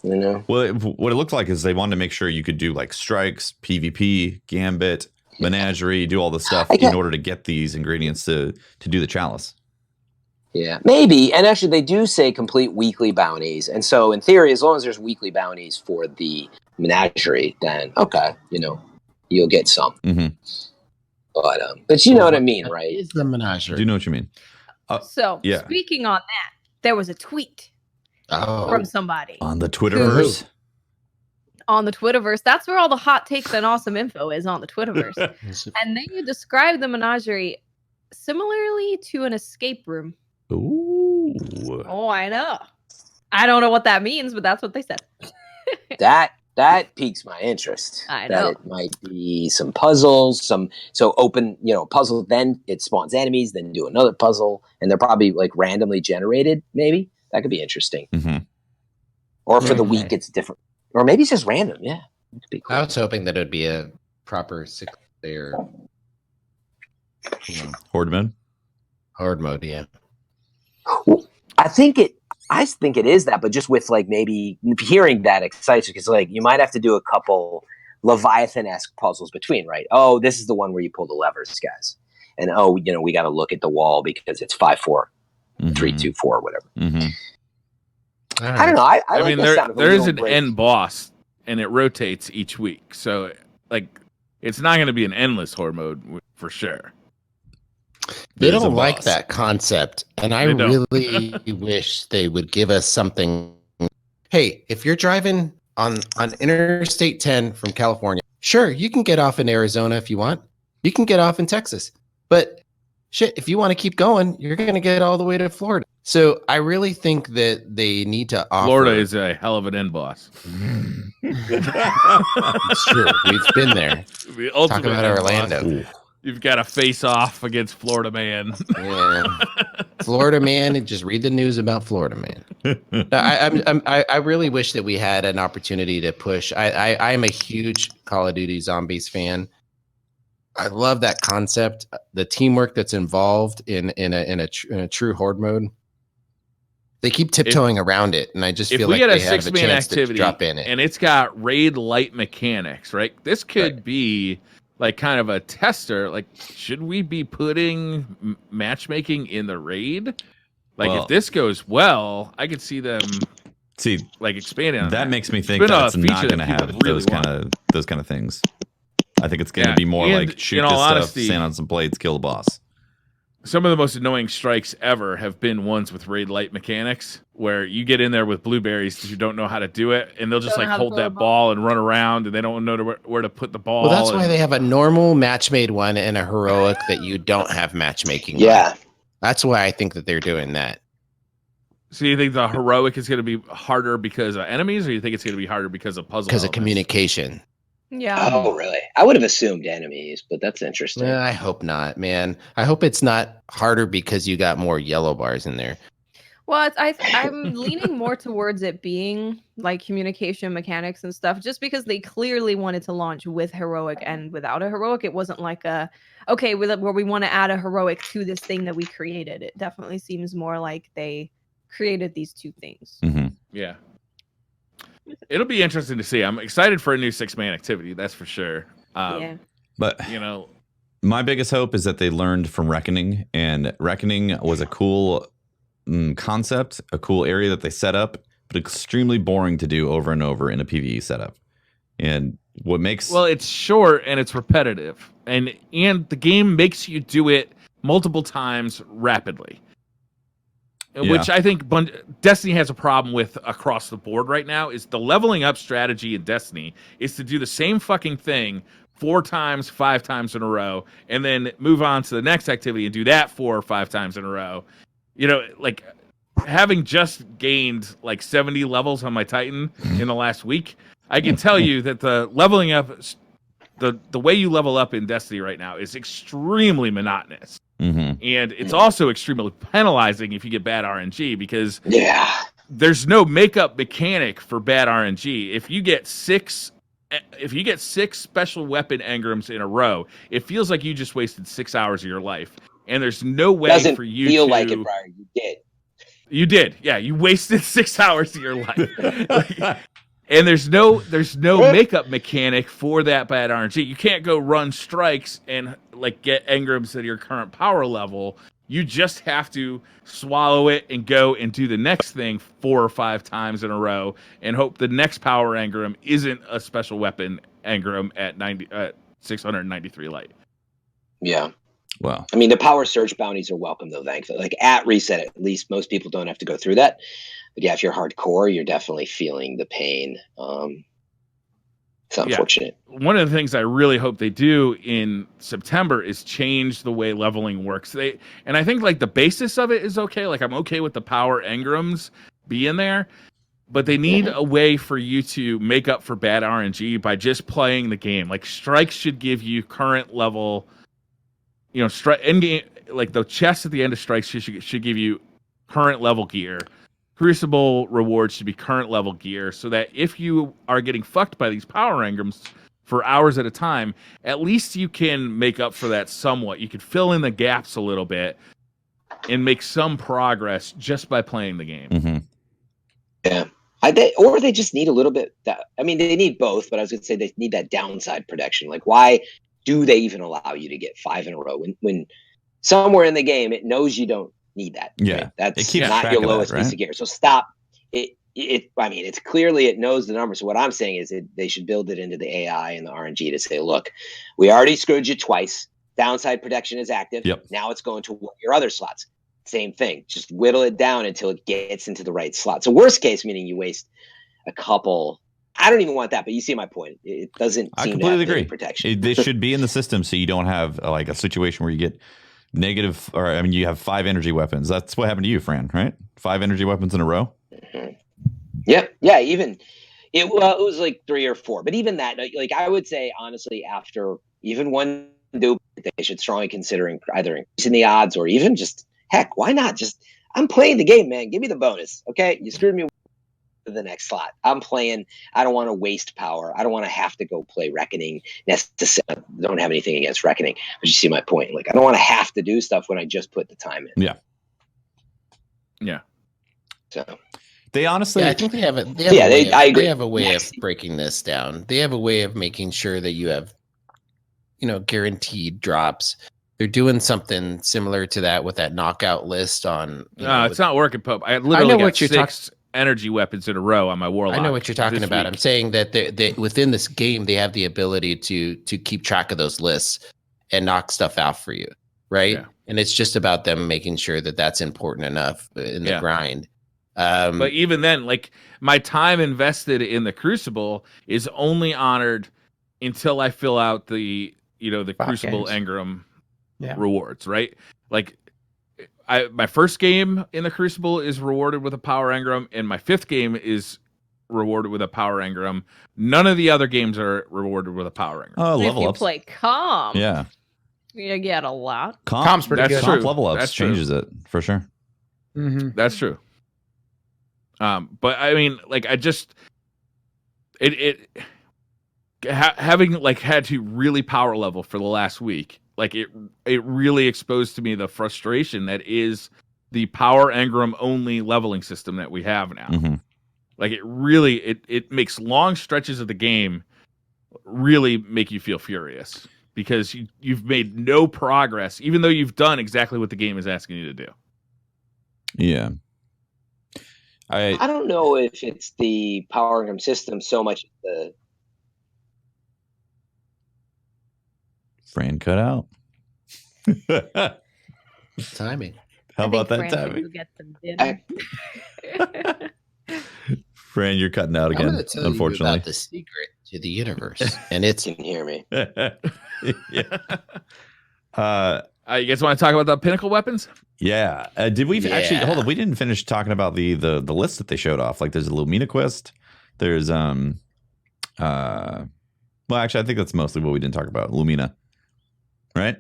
You know? Well, what it looked like is they wanted to make sure you could do like strikes, PvP, Gambit, menagerie, do all the stuff in order to get these ingredients to do the chalice. Yeah, maybe. And actually, they do say complete weekly bounties. And so, in theory, as long as there's weekly bounties for the menagerie, then, okay, you'll get some. But you know what I mean, right? Is the menagerie. I do know what you mean. Speaking on that, there was a tweet from somebody. On the Twitterverse? On the Twitterverse. That's where all the hot takes and awesome info is, on the Twitterverse. And then you describe the menagerie similarly to an escape room. Ooh. Oh, I know. I don't know what that means, but that's what they said. That piques my interest. I know. That it might be some puzzles, so open, puzzle, then it spawns enemies, then do another puzzle, and they're probably like randomly generated, maybe. That could be interesting. Or for the week, it's different. Or maybe it's just random, yeah. It could be cool. I was hoping that it would be a proper 6-player Horde mode? Horde mode, yeah. Well, I think it is that, but just with like maybe hearing that excites you because like you might have to do a couple Leviathan-esque puzzles between, right? Oh, this is the one where you pull the levers, guys, and we got to look at the wall because it's 5-4, 3-2-4, whatever. I don't know. I like mean, there is an end boss, and it rotates each week, so like it's not going to be an endless horde mode for sure. They don't like that concept, and I really wish they would give us something. Hey, if you're driving on Interstate 10 from California, sure, you can get off in Arizona if you want. You can get off in Texas. But shit, if you want to keep going, you're going to get all the way to Florida. So I really think that they need to offer... Florida is a hell of an end boss. It's true. We've been there. Talk about Orlando. You've got to face off against Florida Man. Yeah. Florida Man, and just read the news about Florida Man. I really wish that we had an opportunity to push. I'm a huge Call of Duty Zombies fan. I love that concept. The teamwork that's involved in a true horde mode. They keep tiptoeing around it, and I just feel like they have a chance to drop in it. And it's got raid light mechanics, right? This could be like kind of a tester. Like, should we be putting matchmaking in the raid? Like, if this goes well, I could see them like expanding on that. That makes me think that it's not going to have those kind of things. I think it's going to be more like shoot this stuff, stand on some plates, kill the boss. Some of the most annoying strikes ever have been ones with raid light mechanics, where you get in there with blueberries who don't know how to do it, and they'll just like hold that ball and run around, and they don't know where to put the ball. Well, that's why they have a normal match-made one and a heroic that you don't have matchmaking. Yeah. On. That's why I think that they're doing that. So you think the heroic is going to be harder because of enemies, or you think it's going to be harder because of puzzle? Because of communication. Yeah. Oh, really? I would have assumed enemies, but that's interesting. I hope not, man. I hope it's not harder because you got more yellow bars in there. Well, I'm leaning more towards it being like communication mechanics and stuff, just because they clearly wanted to launch with heroic and without a heroic. It wasn't like where we want to add a heroic to this thing that we created. It definitely seems more like they created these two things. Mm-hmm. Yeah. It'll be interesting to see. I'm excited for a new 6-man activity, that's for sure. But my biggest hope is that they learned from Reckoning, and Reckoning was a cool concept, a cool area that they set up, but extremely boring to do over and over in a PvE setup. And what makes it's short and it's repetitive, and the game makes you do it multiple times rapidly. Which I think Destiny has a problem with across the board right now, is the leveling up strategy in Destiny is to do the same fucking thing 4 times, 5 times in a row, and then move on to the next activity and do that 4 or 5 times in a row. You know, like having just gained like 70 levels on my Titan in the last week, I can tell you that the leveling up, the way you level up in Destiny right now is extremely monotonous. Mm-hmm. And it's also extremely penalizing if you get bad RNG, because there's no makeup mechanic for bad RNG. If you get 6 special weapon engrams in a row, it feels like you just wasted 6 hours of your life. And there's no way for you to feel like it, Brian. You did. You did. Yeah, you wasted 6 hours of your life. And there's no makeup mechanic for that bad RNG. You can't go run strikes and like get engrams at your current power level. You just have to swallow it and go and do the next thing 4 or 5 times in a row and hope the next power engram isn't a special weapon engram at 693 light. Yeah. Wow. I mean, the power surge bounties are welcome though, thankfully. Like at reset, at least most people don't have to go through that. But yeah, if you're hardcore, you're definitely feeling the pain. It's unfortunate. One of the things I really hope they do in September is change the way leveling works. And I think like the basis of it is okay. Like I'm okay with the power engrams being there, but they need a way for you to make up for bad RNG by just playing the game. Like strikes should give you current level, end game, like the chests at the end of strikes should give you current level gear. Crucible rewards should be current level gear, so that if you are getting fucked by these power engrams for hours at a time, at least you can make up for that somewhat. You can fill in the gaps a little bit and make some progress just by playing the game. Mm-hmm. Yeah. Or they just need a little bit they need both, but I was going to say they need that downside protection. Like, why do they even allow you to get 5 in a row when somewhere in the game it knows you don't need that? Yeah, right? That's not your lowest piece of gear. So stop it. It's clearly it knows the numbers. So what I'm saying is they should build it into the AI and the RNG to say, look, we already screwed you twice. Downside protection is active. Yep. Now it's going to your other slots. Same thing. Just whittle it down until it gets into the right slot. So worst case, meaning you waste a couple. I don't even want that, but you see my point. It doesn't seem completely to have agree. Protection. They should be in the system so you don't have like a situation where you get negative, you have 5 energy weapons. That's what happened to you, Fran, right? 5 energy weapons in a row. Mm-hmm. Yeah. Even it was like 3 or 4, but even that, like I would say honestly, after even one dupe, they should strongly consider either increasing the odds or even just heck, why not? Just I'm playing the game, man. Give me the bonus, okay? You screwed me. to the next slot. I'm playing. I don't want to waste power. I don't want to have to go play Reckoning. Necessarily, don't have anything against Reckoning, but you see my point. Like, I don't want to have to do stuff when I just put the time in. Yeah. So they honestly, I think they have a. I agree. They have a way of breaking this down. They have a way of making sure that you have, guaranteed drops. They're doing something similar to that with that knockout list on. No, it's not working, Pope. I literally got 6 energy weapons in a row on my Warlock. I know what you're talking about. I'm saying that they within this game, they have the ability to keep track of those lists and knock stuff out for you, right? Yeah. And it's just about them making sure that that's important enough in the grind. But even then, like, my time invested in the Crucible is only honored until I fill out the Crucible Engram rewards, right? Like, my first game in the Crucible is rewarded with a power engram, and my 5th game is rewarded with a power engram. None of the other games are rewarded with a power engram. Oh, level ups. If you play Calm, you get a lot. Comp's pretty good. Comp level ups changes it for sure. Mm-hmm. That's true. But I mean, like, I just having like had to really power level for the last week. Like, it really exposed to me the frustration that is the power engram only leveling system that we have now. Mm-hmm. Like, it really it makes long stretches of the game really make you feel furious because you've made no progress, even though you've done exactly what the game is asking you to do. Yeah. I don't know if it's the power engram system so much the Fran cut out. Timing. How about that timing? Get some dinner. Fran, you're cutting out again. I'm tell unfortunately, you about the secret to the universe, and it's you can hear me. You guys want to talk about the Pinnacle Weapons? Yeah. Did we actually hold on? We didn't finish talking about the list that they showed off. Like, there's a Lumina quest. There's well, actually, I think that's mostly what we didn't talk about. Lumina, right?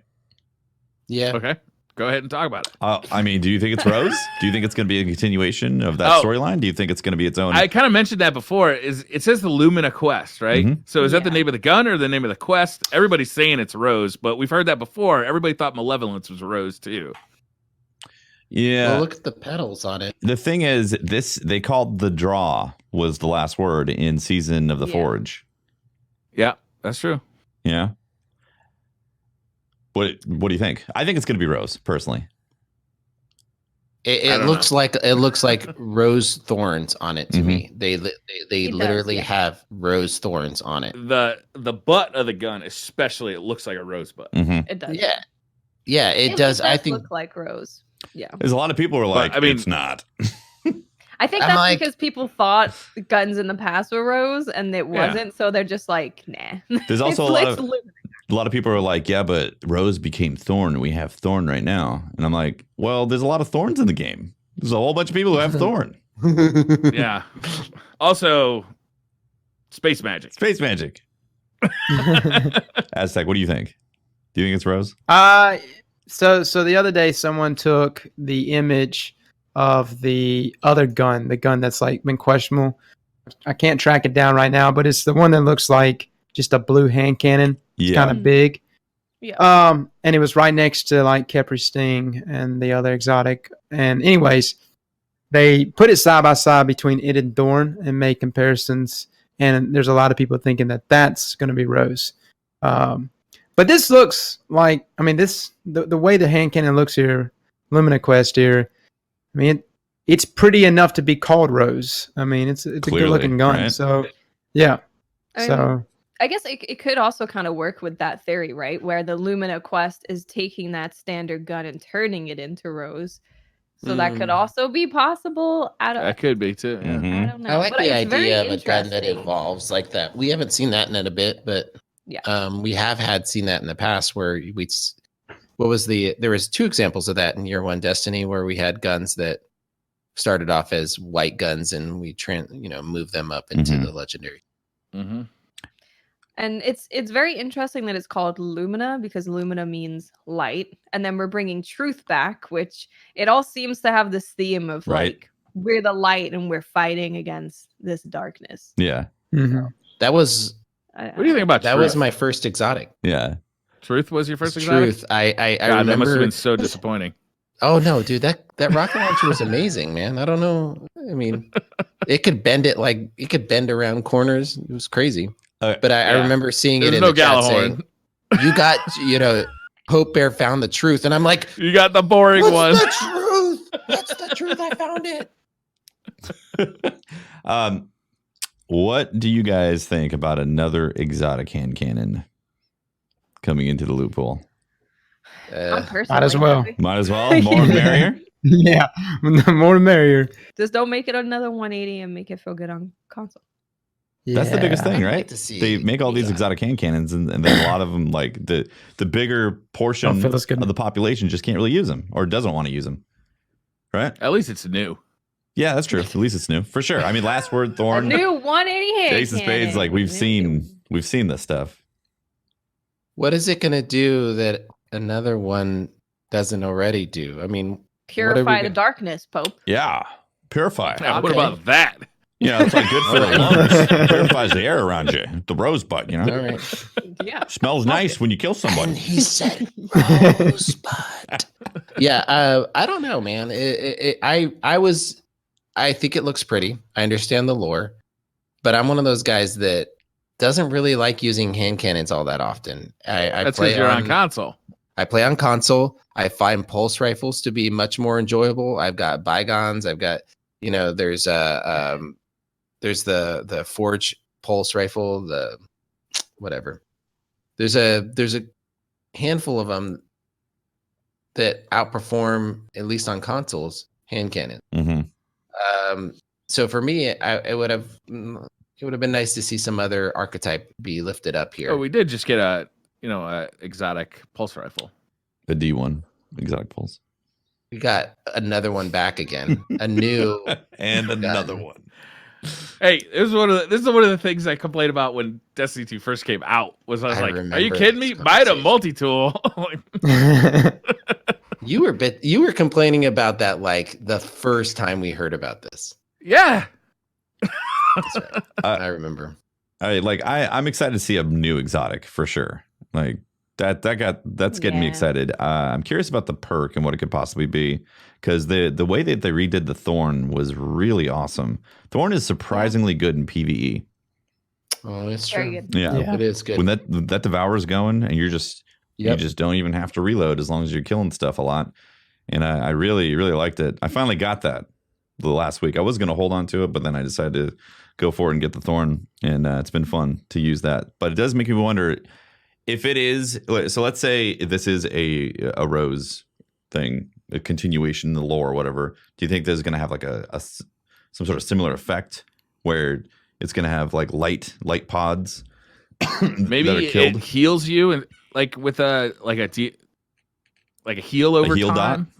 Yeah. Okay. Go ahead and talk about it. I mean, do you think it's Rose? Do you think it's going to be a continuation of that storyline? Do you think it's going to be its own? I kind of mentioned that before. It says the Lumina quest, right? Mm-hmm. So is that the name of the gun or the name of the quest? Everybody's saying it's Rose, but we've heard that before. Everybody thought Malevolence was Rose too. Yeah. Well, look at the pedals on it. The thing is, they called the draw was the last word in Season of the Forge. Yeah, that's true. Yeah. What do you think? I think it's going to be Rose, personally. It looks like rose thorns on it to me. They literally have rose thorns on it. The butt of the gun, especially, it looks like a rosebud. Mm-hmm. It does. Yeah, it does. I think look like rose. Yeah. There's a lot of people who are like, I mean, it's not. I think that's because people thought guns in the past were rose and it wasn't, so they're just like, nah. There's also a lot of people are like, yeah, but Rose became Thorn. We have Thorn right now. And I'm like, well, there's a lot of thorns in the game. There's a whole bunch of people who have Thorn. Yeah. Also, space magic. Space magic. Aztec, what do you think? Do you think it's Rose? So the other day, someone took the image of the other gun, the gun that's like been questionable. I can't track it down right now, but it's the one that looks like just a blue hand cannon. It's kind of big. Yeah. And it was right next to like Kepri Sting and the other exotic. And anyways, they put it side by side between it and Thorn and made comparisons. And there's a lot of people thinking that that's going to be Rose. But this looks like, I mean, the way the hand cannon looks here, Lumina Quest here, I mean, it's pretty enough to be called Rose. I mean, it's a good looking gun. Right? So, yeah. I guess it could also kind of work with that theory, right? Where the Lumina Quest is taking that standard gun and turning it into Rose. So that could also be possible. That could be too. Yeah. Mm-hmm. I don't know. I like the idea of a gun that evolves like that. We haven't seen that in a bit, but we have seen that in the past where there was 2 examples of that in Year 1 Destiny where we had guns that started off as white guns and we moved them up into the legendary. Mm-hmm. And it's very interesting that it's called Lumina because Lumina means light. And then we're bringing truth back, which it all seems to have this theme of like we're the light and we're fighting against this darkness. Yeah. Mhm. That was What do you think about that Truth? was my first exotic. Yeah. Truth was your first exotic? Truth. I God, that must have remember. been so disappointing. Oh no, dude, that rocket launcher was amazing, man. I don't know. I mean, it could bend around corners. It was crazy. But I remember seeing There's it in no the chat Gallahorn. saying, "You got, Hope Bear found the truth," and I'm like, You got the boring "What's one. the truth? What's the truth? I found it." What do you guys think about another exotic hand cannon coming into the loophole? I'm personally Might as well. happy. Might as well. More the merrier. Yeah, the more the merrier. Just don't make it another 180 and make it feel good on console. That's the biggest thing, I'd right? like to see They make all these exotic hand cannons, and then a lot of them, like the bigger portion Don't feel as good. of the population, just can't really use them or doesn't want to use them. Right? At least it's new. Yeah, that's true. At least it's new for sure. I mean, Last Word, A Thorn, new 180 hand Ace of Spades, cannon. like we've seen this stuff. What is it going to do that another one doesn't already do? I mean, Purify the darkness, Pope. Yeah, purify. Yeah, What Okay. about that? It's like good for the lungs. Purifies the air around you. The rosebud, all right. Yeah. smells nice when you kill And someone. he said, "Rosebud." Yeah, I don't know, man. I think it looks pretty. I understand the lore, but I'm one of those guys that doesn't really like using hand cannons all that often. I That's play because you're on console. I play on console. I find pulse rifles to be much more enjoyable. I've got bygones. I've got there's the Forge pulse rifle. The whatever. There's a handful of them that outperform, at least on consoles, hand cannon. Mm-hmm. So for me, it would have been nice to see some other archetype be lifted up here. Oh, we did just get a exotic pulse rifle. The D1 exotic pulse. We got another one back again, a new And another one. Hey, this is one of the things I complained about when Destiny 2 first came out. I was like, "Are you remember kidding me? this Buy the conversation. multi-tool." You were complaining about that like the first time we heard about this. Yeah. That's right. I remember. I'm excited to see a new exotic for sure. Like that's getting me Yeah. excited. I'm curious about the perk and what it could possibly be, because the way that they redid the Thorn was really awesome. Thorn is surprisingly good in PvE. Oh, it's Very true. good. Yeah. It is good. When that devour's going and you just don't even have to reload as long as you're killing stuff a lot. And I really, really liked it. I finally got that the last week. I was going to hold on to it, but then I decided to go for it and get the Thorn. And it's been fun to use that. But it does make me wonder if it is. So let's say this is a Rose thing, a continuation in the lore or whatever. Do you think this is going to have like some sort of similar effect where it's going to have like light pods? Maybe that are killed? it heals you and like with a heal over heal time.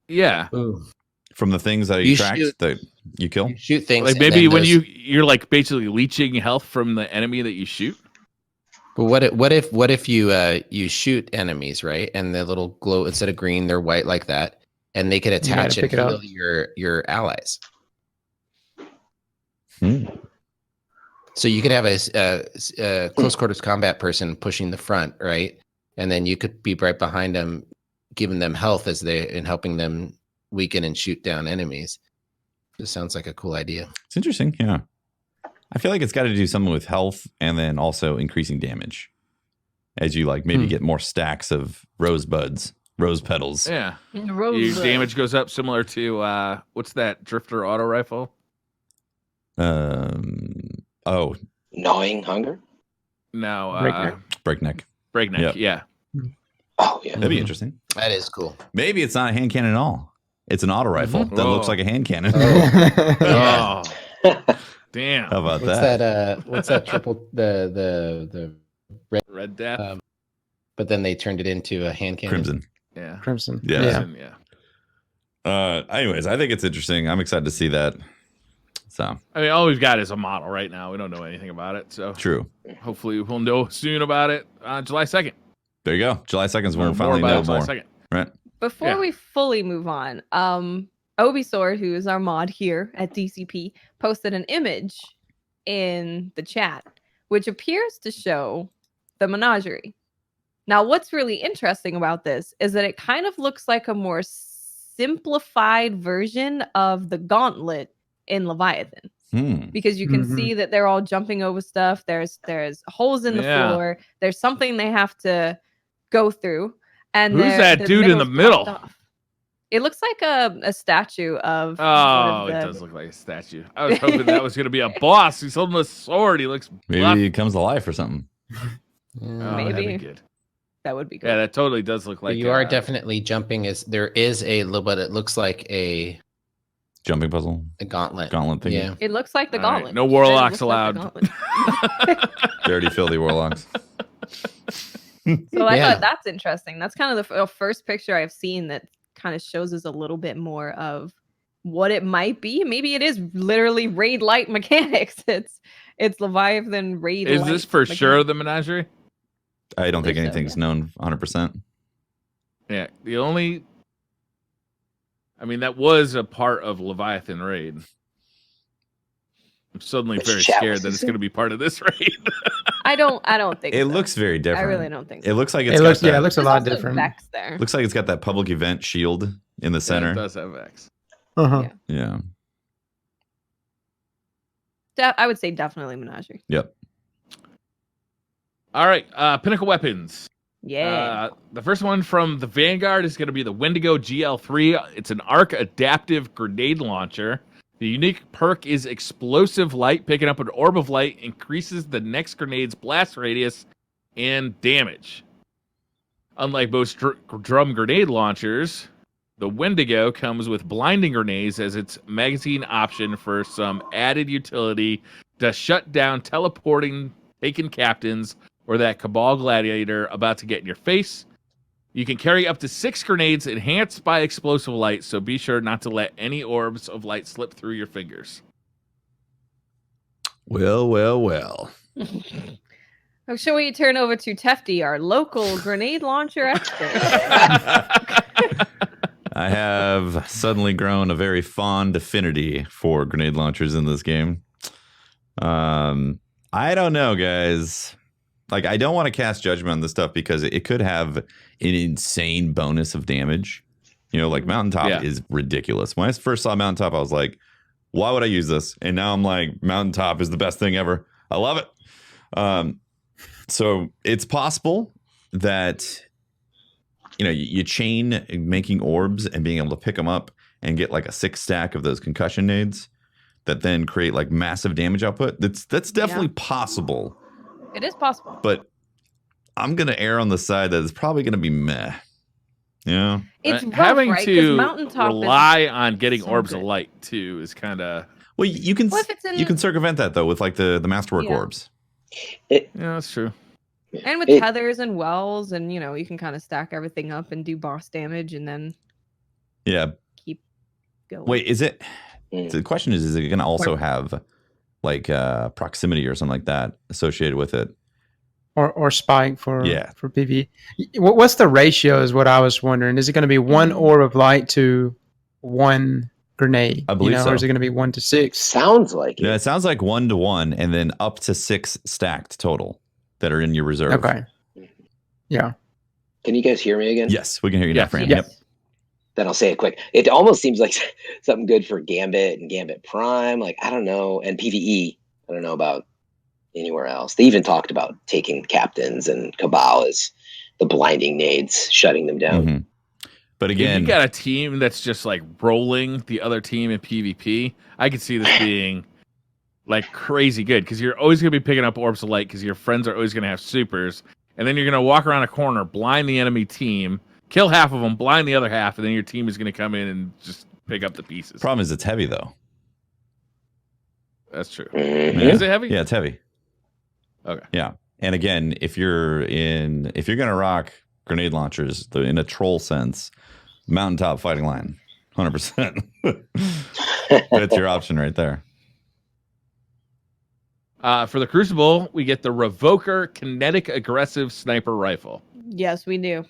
Yeah. Ooh. From the things that you You tracked shoot- that you kill? You shoot things. Like and maybe then when those- you're like basically leeching health from the enemy that you shoot. But what if you shoot enemies, right? And the little glow, instead of green, they're white like that, and they can gotta attach and pick it up. heal your allies. Hmm. So you could have a close quarters combat person pushing the front, right? And then you could be right behind them, giving them health and helping them weaken and shoot down enemies. This sounds like a cool idea. It's interesting. Yeah. I feel like it's got to do something with health and then also increasing damage as you like maybe get more stacks of rose petals. Yeah. Your Rose. damage goes up similar to what's that Drifter auto rifle? Oh, Gnawing hunger. No, Breakneck. breakneck. Breakneck. Yep. Yeah. Oh yeah. That'd be Mhm. interesting. That is cool. Maybe it's not a hand cannon at all. It's an auto rifle that looks Oh. like a hand cannon. Oh, damn. How about What's that? that? What's that triple? The Red Death. but then they turned it into a hand cannon. Crimson. Yeah. Crimson. Yeah. Crimson, yeah. Anyways, I think it's interesting. I'm excited to see that. So I mean, all we've got is a model right now. We don't know anything about it, so true. hopefully we'll know soon about it on July 2nd. There you go. July 2nd is when we'll More finally about know it July more. 2nd. Right. Before Yeah. we fully move on, Obisword, who is our mod here at DCP, posted an image in the chat, which appears to show the Menagerie. Now, what's really interesting about this is that it kind of looks like a more simplified version of the Gauntlet in Leviathan. Because you can see that they're all jumping over stuff. There's holes in the floor. There's something they have to go through. And who's that dude in the middle? Off. It looks like a statue of. Oh, it does look like a statue. I was hoping that was going to be a boss. He's holding a sword. He looks. Maybe he comes to life or something. Maybe that'd be good. That would be good. Yeah, that totally does look like. You are definitely jumping. There is a little, but it looks like a jumping puzzle, a gauntlet thing. Yeah, it looks like the gauntlet. Right. No warlocks allowed. Dirty, filthy warlocks. So I thought that's interesting. That's kind of the first picture I've seen that kind of shows us a little bit more of what it might be. Maybe it is literally raid light mechanics. It's Leviathan raid. Is this for sure the Menagerie? I don't think anything's known 100%. Yeah, that was a part of Leviathan raid. I'm suddenly very scared that it's going to be part of this raid. I don't think it looks very different. I really don't think so. It looks like it looks a lot different. Vex there. Looks like it's got that public event shield in the center. It does have Vex. Yeah. I would say definitely Menagerie. Yep. All right, Pinnacle Weapons. Yeah. The first one from the Vanguard is going to be the Wendigo GL3. It's an arc adaptive grenade launcher. The unique perk is Explosive Light. Picking up an orb of light increases the next grenade's blast radius and damage. Unlike most drum grenade launchers, the Wendigo comes with blinding grenades as its magazine option for some added utility to shut down teleporting taken captains or that Cabal gladiator about to get in your face. You can carry up to 6 grenades enhanced by explosive light, so be sure not to let any orbs of light slip through your fingers. Well. Shall we turn over to Tefty, our local grenade launcher expert? I have suddenly grown a very fond affinity for grenade launchers in this game. I don't know, guys. Like, I don't want to cast judgment on this stuff because it could have an insane bonus of damage. You know, like Mountaintop is ridiculous. When I first saw Mountaintop, I was like, why would I use this? And now I'm like, Mountaintop is the best thing ever. I love it. So it's possible that, you know, you chain making orbs and being able to pick them up and get like a 6 stack of those concussion nades that then create like massive damage output. That's definitely possible. It is possible. But I'm going to err on the side that it's probably going to be meh. Yeah. It's rough, having right? to Mountaintop rely on getting so orbs good. of light, too, is kind of... Well, you can circumvent that, though, with like the Masterwork orbs. Yeah, that's true. And with tethers and wells, and, you know, you can kind of stack everything up and do boss damage and then keep going. Wait, is it... The question is it going to also have like proximity or something like that associated with it? Or spike for PvE. What's the ratio is what I was wondering. Is it going to be 1 orb of light to 1 grenade? I believe so. Or is it going to be 1 to 6? Sounds like it. Yeah, it sounds like 1 to 1 and then up to 6 stacked total that are in your reserve. Okay. Yeah. Can you guys hear me again? Yes, we can hear you now, Fran. Yes. Yep. Then I'll say it quick. It almost seems like something good for Gambit and Gambit Prime. Like, I don't know. And PvE. I don't know about anywhere else. They even talked about taking captains and Cabal as the blinding nades, shutting them down. Mm-hmm. But again, if you got a team that's just like rolling the other team in PvP, I could see this being like crazy good because you're always going to be picking up orbs of light because your friends are always going to have supers. And then you're going to walk around a corner, blind the enemy team, kill half of them, blind the other half, and then your team is going to come in and just pick up the pieces. Problem is it's heavy, though. That's true. Mm-hmm. Is it heavy? Yeah, it's heavy. Okay. Yeah. And again, if you're going to rock grenade launchers in a troll sense, Mountaintop Fighting Line, 100%. That's your option right there. For the Crucible, we get the Revoker Kinetic Aggressive Sniper Rifle. Yes, we do.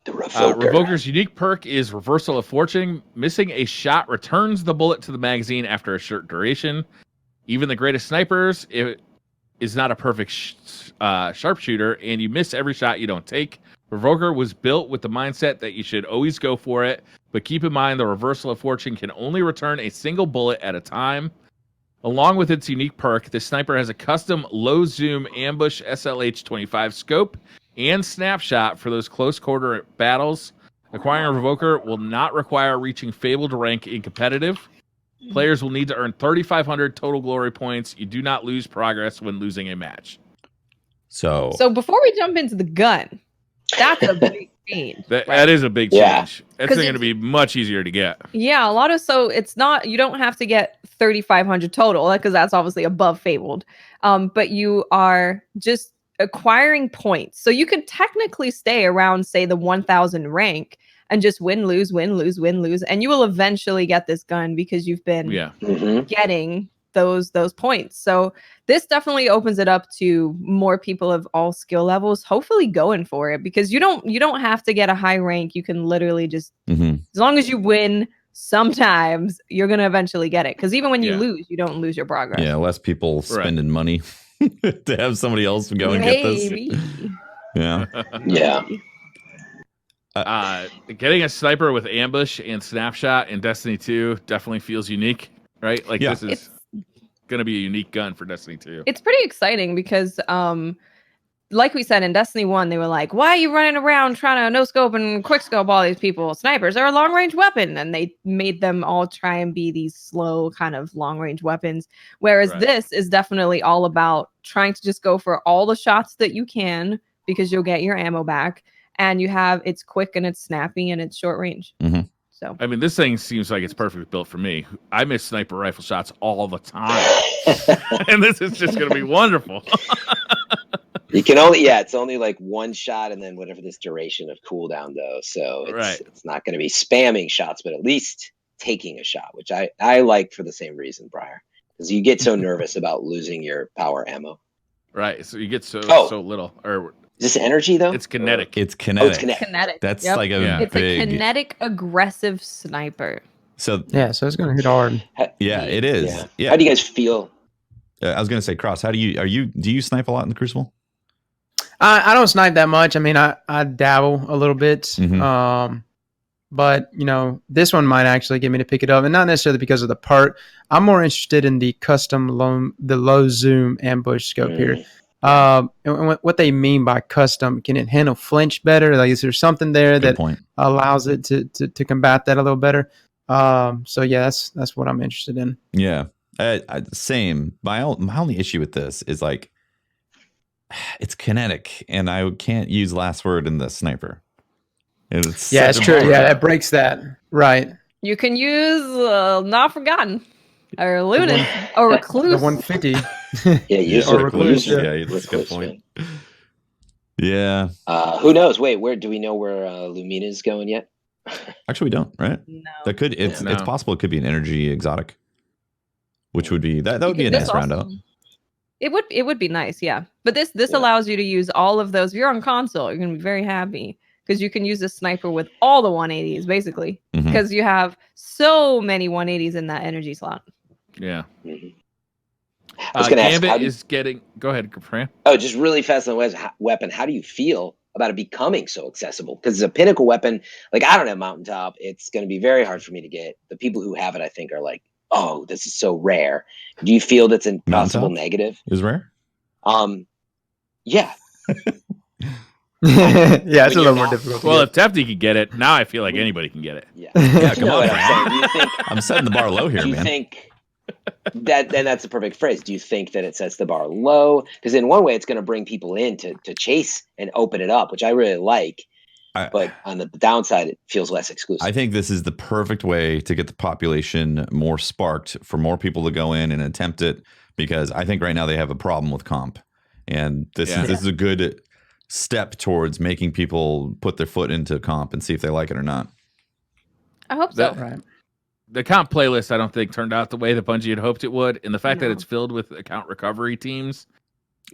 The Revoker. Revoker's unique perk is Reversal of Fortune. Missing a shot returns the bullet to the magazine after a short duration. Even the greatest snipers is not a perfect sharpshooter, and you miss every shot you don't take. Revoker was built with the mindset that you should always go for it, but keep in mind the Reversal of Fortune can only return a single bullet at a time. Along with its unique perk, the sniper has a custom low-zoom ambush SLH-25 scope and snapshot for those close-quarter battles. Acquiring a Revoker will not require reaching Fabled rank in competitive. Players will need to earn 3,500 total glory points. You do not lose progress when losing a match. So before we jump into the gun, that's a big change. That is a big change. That's going to be much easier to get. Yeah, it's not, you don't have to get 3,500 total because that's obviously above Fabled. But you are just acquiring points. So you could technically stay around, say, the 1,000 rank and just win, lose, and you will eventually get this gun because you've been getting those points. So this definitely opens it up to more people of all skill levels, hopefully going for it, because you don't have to get a high rank. You can literally just, as long as you win sometimes, you're going to eventually get it. Because even when you lose, you don't lose your progress. Yeah, less people spending money to have somebody else go and get this. Yeah. Yeah. Getting a sniper with ambush and snapshot in Destiny 2 definitely feels unique, right? Like this is going to be a unique gun for Destiny 2. It's pretty exciting because, like we said in Destiny 1, they were like, why are you running around trying to no-scope and quick-scope all these people? Snipers are a long-range weapon. And they made them all try and be these slow kind of long-range weapons. Whereas this is definitely all about trying to just go for all the shots that you can because you'll get your ammo back. And it's quick and it's snappy and it's short range. So I mean, this thing seems like it's perfectly built for me. I miss sniper rifle shots all the time. And this is just going to be wonderful. You can only, it's only like one shot and then whatever this duration of cooldown though. So it's not going to be spamming shots, but at least taking a shot, which I like for the same reason, Briar. Because you get so nervous about losing your power ammo. Right. So you get so little. Or is this energy though? It's kinetic. It's kinetic. Oh, it's kinetic. That's like a it's a kinetic aggressive sniper. So so it's gonna hit hard. It is. Yeah. How do you guys feel? I was gonna say, Cross, do you snipe a lot in the Crucible? I don't snipe that much. I mean, I dabble a little bit. But this one might actually get me to pick it up, and not necessarily because of the part. I'm more interested in the custom low zoom ambush scope here. And what they mean by custom, can it handle flinch better? Like, is there something there that allows it to combat that a little better? So yeah, that's what I'm interested in. Yeah, same. My only issue with this is like it's kinetic, and I can't use last word in the sniper. It's true. Yeah, that breaks that. Right. You can use Not Forgotten or Lunan or Recluse. The 150. Use Recluse. Yeah, that's a good point. Yeah. Who knows? Wait, where do we know where Lumina is going yet? Actually, we don't. Right? No. That could. It's possible. It could be an energy exotic, which would be that would be a nice roundup. It would be nice, yeah. But this allows you to use all of those. If you're on console, you're gonna be very happy because you can use a sniper with all the 180s basically, because you have so many 180s in that energy slot. Yeah. I was going to ask, Gambit is getting. Go ahead, Fran. Oh, just really fast on the weapon. How do you feel about it becoming so accessible? Because it's a pinnacle weapon. Like, I don't have mountaintop. It's going to be very hard for me to get. The people who have it, I think, are like, oh, this is so rare. Do you feel that's a possible negative? Is rare? Yeah. Yeah, it's a little more difficult. Well, if Tefty could get it, now I feel like anybody can get it. Yeah, come on. I'm setting the bar low here, man. Do you think that, and that's the perfect phrase, do you think that it sets the bar low? Because in one way, it's going to bring people in to chase and open it up, which I really like. But on the downside, it feels less exclusive. I think this is the perfect way to get the population more sparked for more people to go in and attempt it, because I think right now they have a problem with comp. And this is a good step towards making people put their foot into comp and see if they like it or not. I hope so. Right. The comp playlist, I don't think, turned out the way that Bungie had hoped it would. And the fact that it's filled with account recovery teams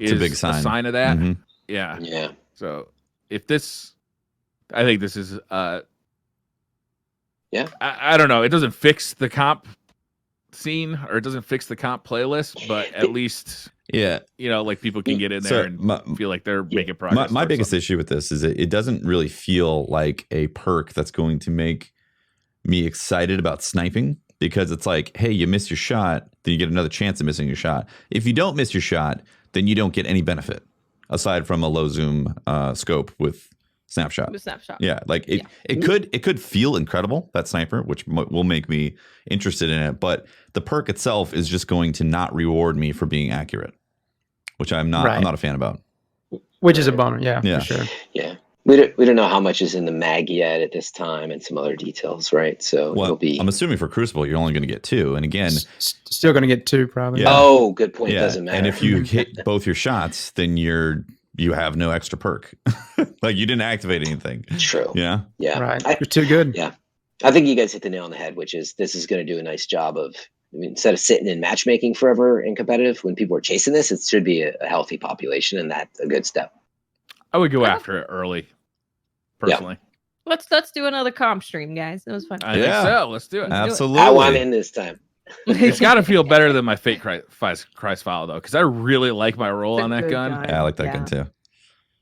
is a big sign of that. Mm-hmm. Yeah. Yeah. So if this I think this is Yeah. I don't know. It doesn't fix the comp scene, or it doesn't fix the comp playlist, but at least like people can get in there and feel like they're making progress. My biggest issue with this is it doesn't really feel like a perk that's going to make me excited about sniping, because it's like, hey, you miss your shot, then you get another chance at missing your shot. If you don't miss your shot, then you don't get any benefit aside from a low zoom scope with snapshot. Yeah, like it could feel incredible, that sniper, which will make me interested in it, but the perk itself is just going to not reward me for being accurate, which I'm not a fan about. Which is a bummer, for sure. Yeah. We don't know how much is in the mag yet at this time, and some other details, right? So it'll be. I'm assuming for Crucible, you're only going to get 2, and again, still going to get 2 probably. Yeah. Oh, good point. It doesn't matter. And if you hit both your shots, then you have no extra perk. Like you didn't activate anything. True. Yeah. Yeah. Right. You're too good. Yeah. I think you guys hit the nail on the head, which is this is going to do a nice job of. Instead of sitting in matchmaking forever in competitive, when people are chasing this, it should be a healthy population, and that's a good step. I would go after it early. Personally, let's do another comp stream, guys. It was fun. I think so. Let's do it. Absolutely. I want in this time. It's got to feel better than my fake Christ file though, because I really like my roll on that gun. Yeah, I like that gun too.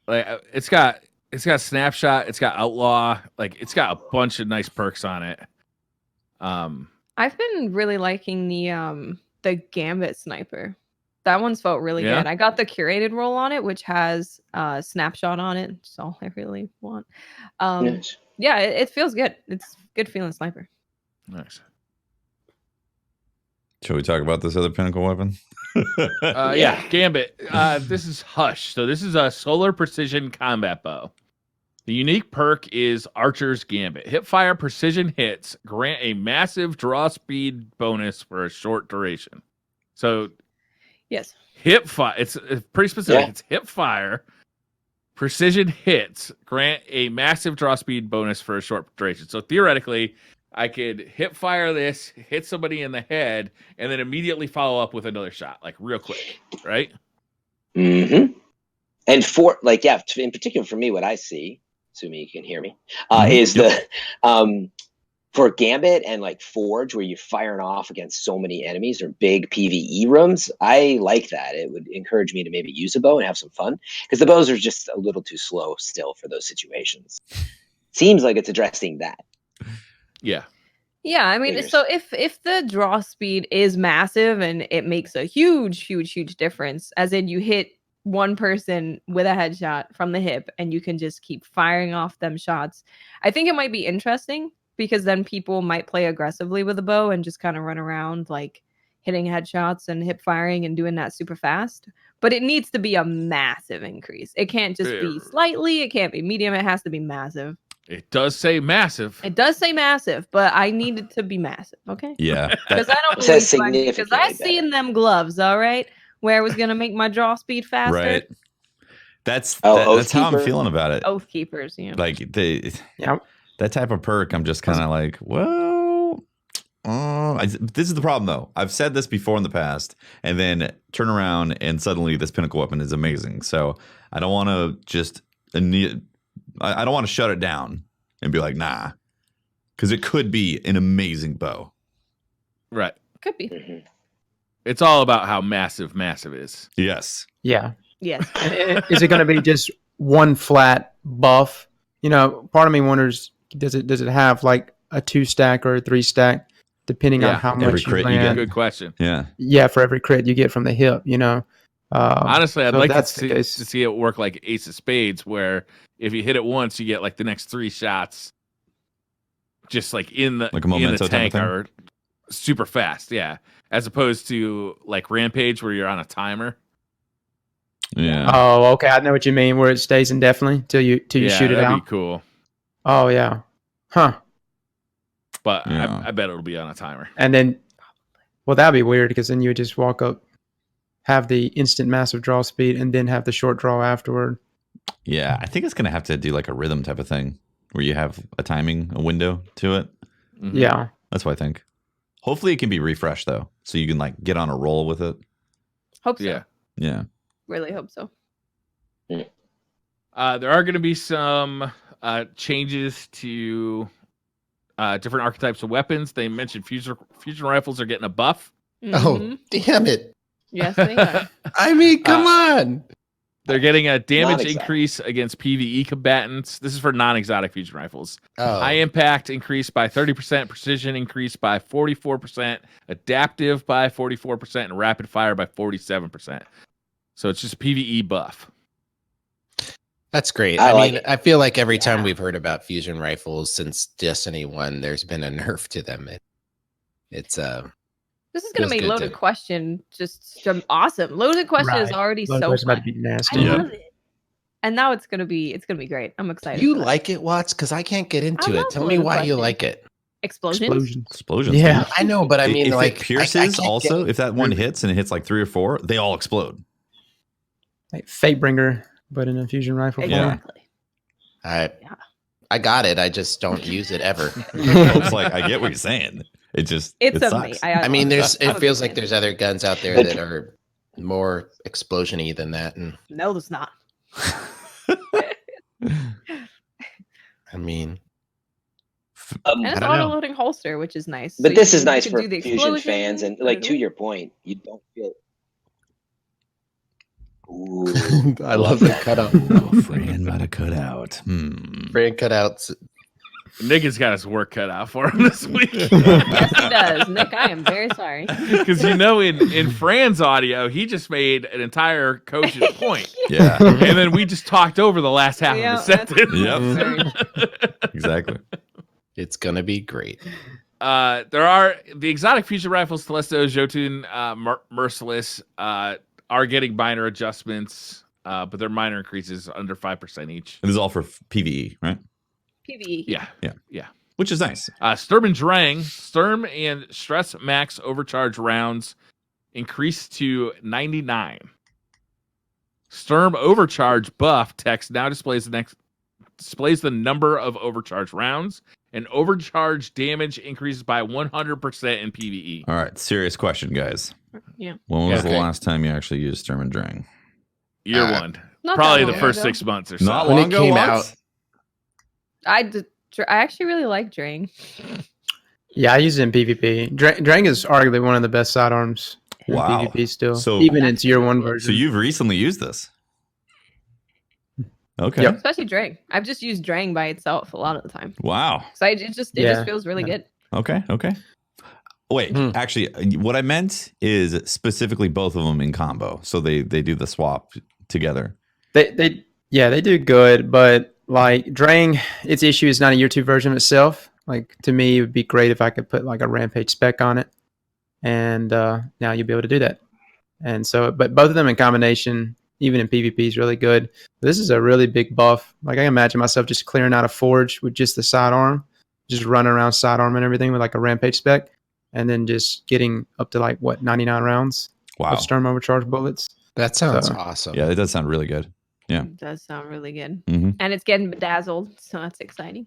Like it's got snapshot, it's got outlaw, like it's got a bunch of nice perks on it. I've been really liking the Gambit Sniper. That one's felt really good. I got the curated roll on it, which has snapshot on it. That's all I really want. Nice. Yeah, it feels good. It's good feeling sniper. Nice. Shall we talk about this other Pinnacle weapon? Gambit. This is Hush. So this is a solar precision combat bow. The unique perk is Archer's Gambit. Hipfire precision hits grant a massive draw speed bonus for a short duration. So yes, hipfire. It's pretty specific. Yeah. It's hipfire precision hits grant a massive draw speed bonus for a short duration. So theoretically, I could hipfire this, hit somebody in the head, and then immediately follow up with another shot, like real quick, right? Mm-hmm. And in particular for me, what I see, assuming you can hear me, is the for Gambit and like Forge, where you're firing off against so many enemies or big PvE rooms. I like that. It would encourage me to maybe use a bow and have some fun, because the bows are just a little too slow still for those situations. Seems like it's addressing that. Yeah. Yeah, I mean, so if the draw speed is massive and it makes a huge difference, as in you hit one person with a headshot from the hip and you can just keep firing off them shots, I think it might be interesting, because then people might play aggressively with a bow and just kind of run around like hitting headshots and hip firing and doing that super fast. But it needs to be a massive increase. It can't just be slightly, it can't be medium, it has to be massive. It does say massive. It does say massive, but I need it to be massive, okay? Yeah. Because I don't believe because I seen them gloves, all right, where it was gonna make my draw speed faster. Right. That's how I'm feeling about it. Oath Keepers, yeah. Like that type of perk, I'm just kind of like, well, this is the problem though. I've said this before in the past, and then turn around and suddenly this Pinnacle weapon is amazing. So I don't want to just I don't want to shut it down and be like, nah, because it could be an amazing bow. Right. Could be. Mm-hmm. It's all about how massive is. Yes. Yeah. Yes. Is it going to be just one flat buff? You know, part of me wonders, does it have like a 2-stack or a 3-stack, depending on how much you land? Good question. Yeah. Yeah, for every crit you get from the hip, you know. Honestly, I'd like to see it work like Ace of Spades, where if you hit it once, you get like the next 3 shots, just like in the tank, are super fast. Yeah, as opposed to like Rampage, where you're on a timer. Yeah. Oh, okay. I know what you mean. Where it stays indefinitely till you shoot it out. That'd be cool. Oh yeah. Huh. But I bet it'll be on a timer. And then, well, that'd be weird, because then you would just walk up, have the instant massive draw speed, and then have the short draw afterward. Yeah, I think it's gonna have to do like a rhythm type of thing, where you have a window to it. Mm-hmm. Yeah, that's what I think. Hopefully, it can be refreshed though, so you can like get on a roll with it. Hope so. Yeah. Really hope so. There are going to be some changes to different archetypes of weapons. They mentioned fusion rifles are getting a buff. Oh, damn it. Yes, they are. I mean, come on. They're getting a damage Non-exotic. increase against PvE combatants. This is for non-exotic fusion rifles. Oh. High impact increased by 30%, precision increased by 44%, adaptive by 44%, and rapid fire by 47%. So it's just a PvE buff. That's great. I I like mean, it. I feel like every time we've heard about fusion rifles since Destiny 1, there's been a nerf to them. It's This is going Feels to make good Loaded to- Question just awesome. Loaded Question is Right. already Loaded so Question's about fun. to be nasty. I Yeah. love it. And now it's gonna be great. I'm excited. you for that. like it, Watts? Because I can't get into I it. love Tell me Loaded why you Question. like it. Explosions? Explosions. Yeah. man. I know, but I mean, if like it pierces, I also, get if that one through- hits and it hits like 3 or 4, they all explode. Like Fatebringer, but in a fusion rifle form. Exactly. I got it. I just don't use it ever. It's like, I get what you're saying. It just, It's it amazing. sucks. I mean, I'm it a feels big like fan. there's other guns out there that are more explosion-y than that. And No, there's not. I mean, And I it's don't know. auto-loading holster, which is nice. But So this you is can- nice you for can do the fusion explosion, fans, and put like it to away. your point, you don't feel. Ooh, I love the cutout. Oh, Fran might have cut out. Fran cutouts. Nick has got his work cut out for him this week. Yes, he does. Nick, I am very sorry. Because in Fran's audio, he just made an entire cogent point. Yeah, And then we just talked over the last half Yeah, of the sentence. Yep. Exactly. It's gonna be great. There are the exotic fusion rifles, Telesto, Jotun, Merciless, are getting minor adjustments, but they're minor increases under 5% each. And this is all for PvE, right? PvE. Yeah. Which is nice. Sturm and Drang, Sturm and Stress Max overcharge rounds increased to 99. Sturm overcharge buff text now displays the number of overcharge rounds, and overcharge damage increases by 100% in PvE. All right, serious question, guys. Yeah. When was Okay. the last time you actually used Sturm and Drang? Year Uh, one. Not Probably that the long first ago. 6 months or so. Not When long it ago, came Watts? out- I actually really like Drang. Yeah, I use it in PvP. Drang is arguably one of the best sidearms in Wow. PvP still. So- even in tier 1 version. So you've recently used this? Okay. Yep. Especially Drang. I've just used Drang by itself a lot of the time. Wow. So it just Yeah. feels really good. Okay. Wait, actually, what I meant is specifically both of them in combo. So they do the swap together. They do good, but like Drang, its issue is not a year 2 version of itself. Like to me, it would be great if I could put like a Rampage spec on it, and now you'll be able to do that. And so, but both of them in combination, even in PvP, is really good. This is a really big buff. Like I can imagine myself just clearing out a forge with just the sidearm, just running around sidearm and everything with like a Rampage spec, and then just getting up to like 99 rounds Wow. of Sturm overcharge bullets. That sounds So- awesome. Yeah, it does sound really good. Yeah. It does sound really good. Mm-hmm. And it's getting bedazzled, so that's exciting.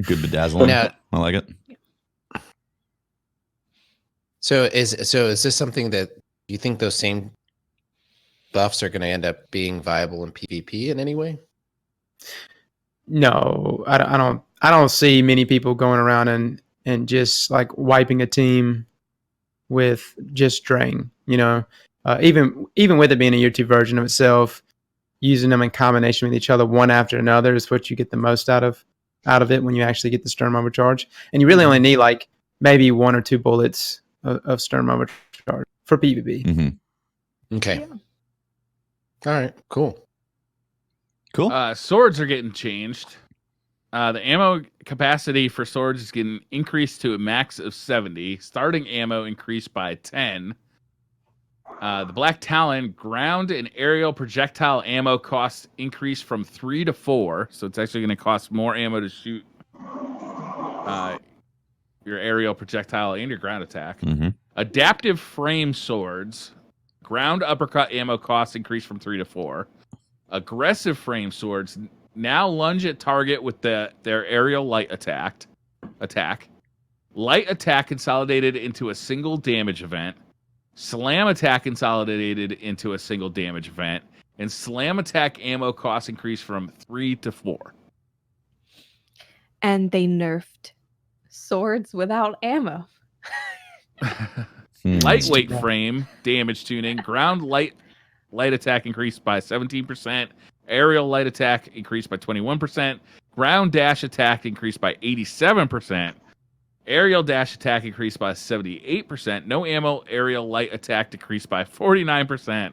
Good bedazzling. Now- I like it. So is this something that you think those same buffs are going to end up being viable in PvP in any way? No, I don't see many people going around and just like wiping a team with just Drang. Even with it being a year 2 version of itself, using them in combination with each other one after another is what you get the most out of it when you actually get the Sturm overcharge. And you really only need like maybe 1 or 2 bullets of Sturm overcharge for PvP. Mm-hmm. Okay. Yeah. All right. Cool. Cool. Swords are getting changed. The ammo capacity for swords is getting increased to a max of 70. Starting ammo increased by 10. The Black Talon ground and aerial projectile ammo costs increased from 3 to 4. So it's actually going to cost more ammo to shoot your aerial projectile and your ground attack. Mm-hmm. Adaptive frame swords. Ground uppercut ammo costs increased from 3 to 4. Aggressive frame swords now lunge at target with their aerial light attack. Light attack consolidated into a single damage event. Slam attack consolidated into a single damage event. And slam attack ammo costs increased from 3 to 4. and they nerfed swords without ammo. Lightweight frame, damage tuning, ground light attack increased by 17%, aerial light attack increased by 21%, ground dash attack increased by 87%, aerial dash attack increased by 78%, no ammo aerial light attack decreased by 49%,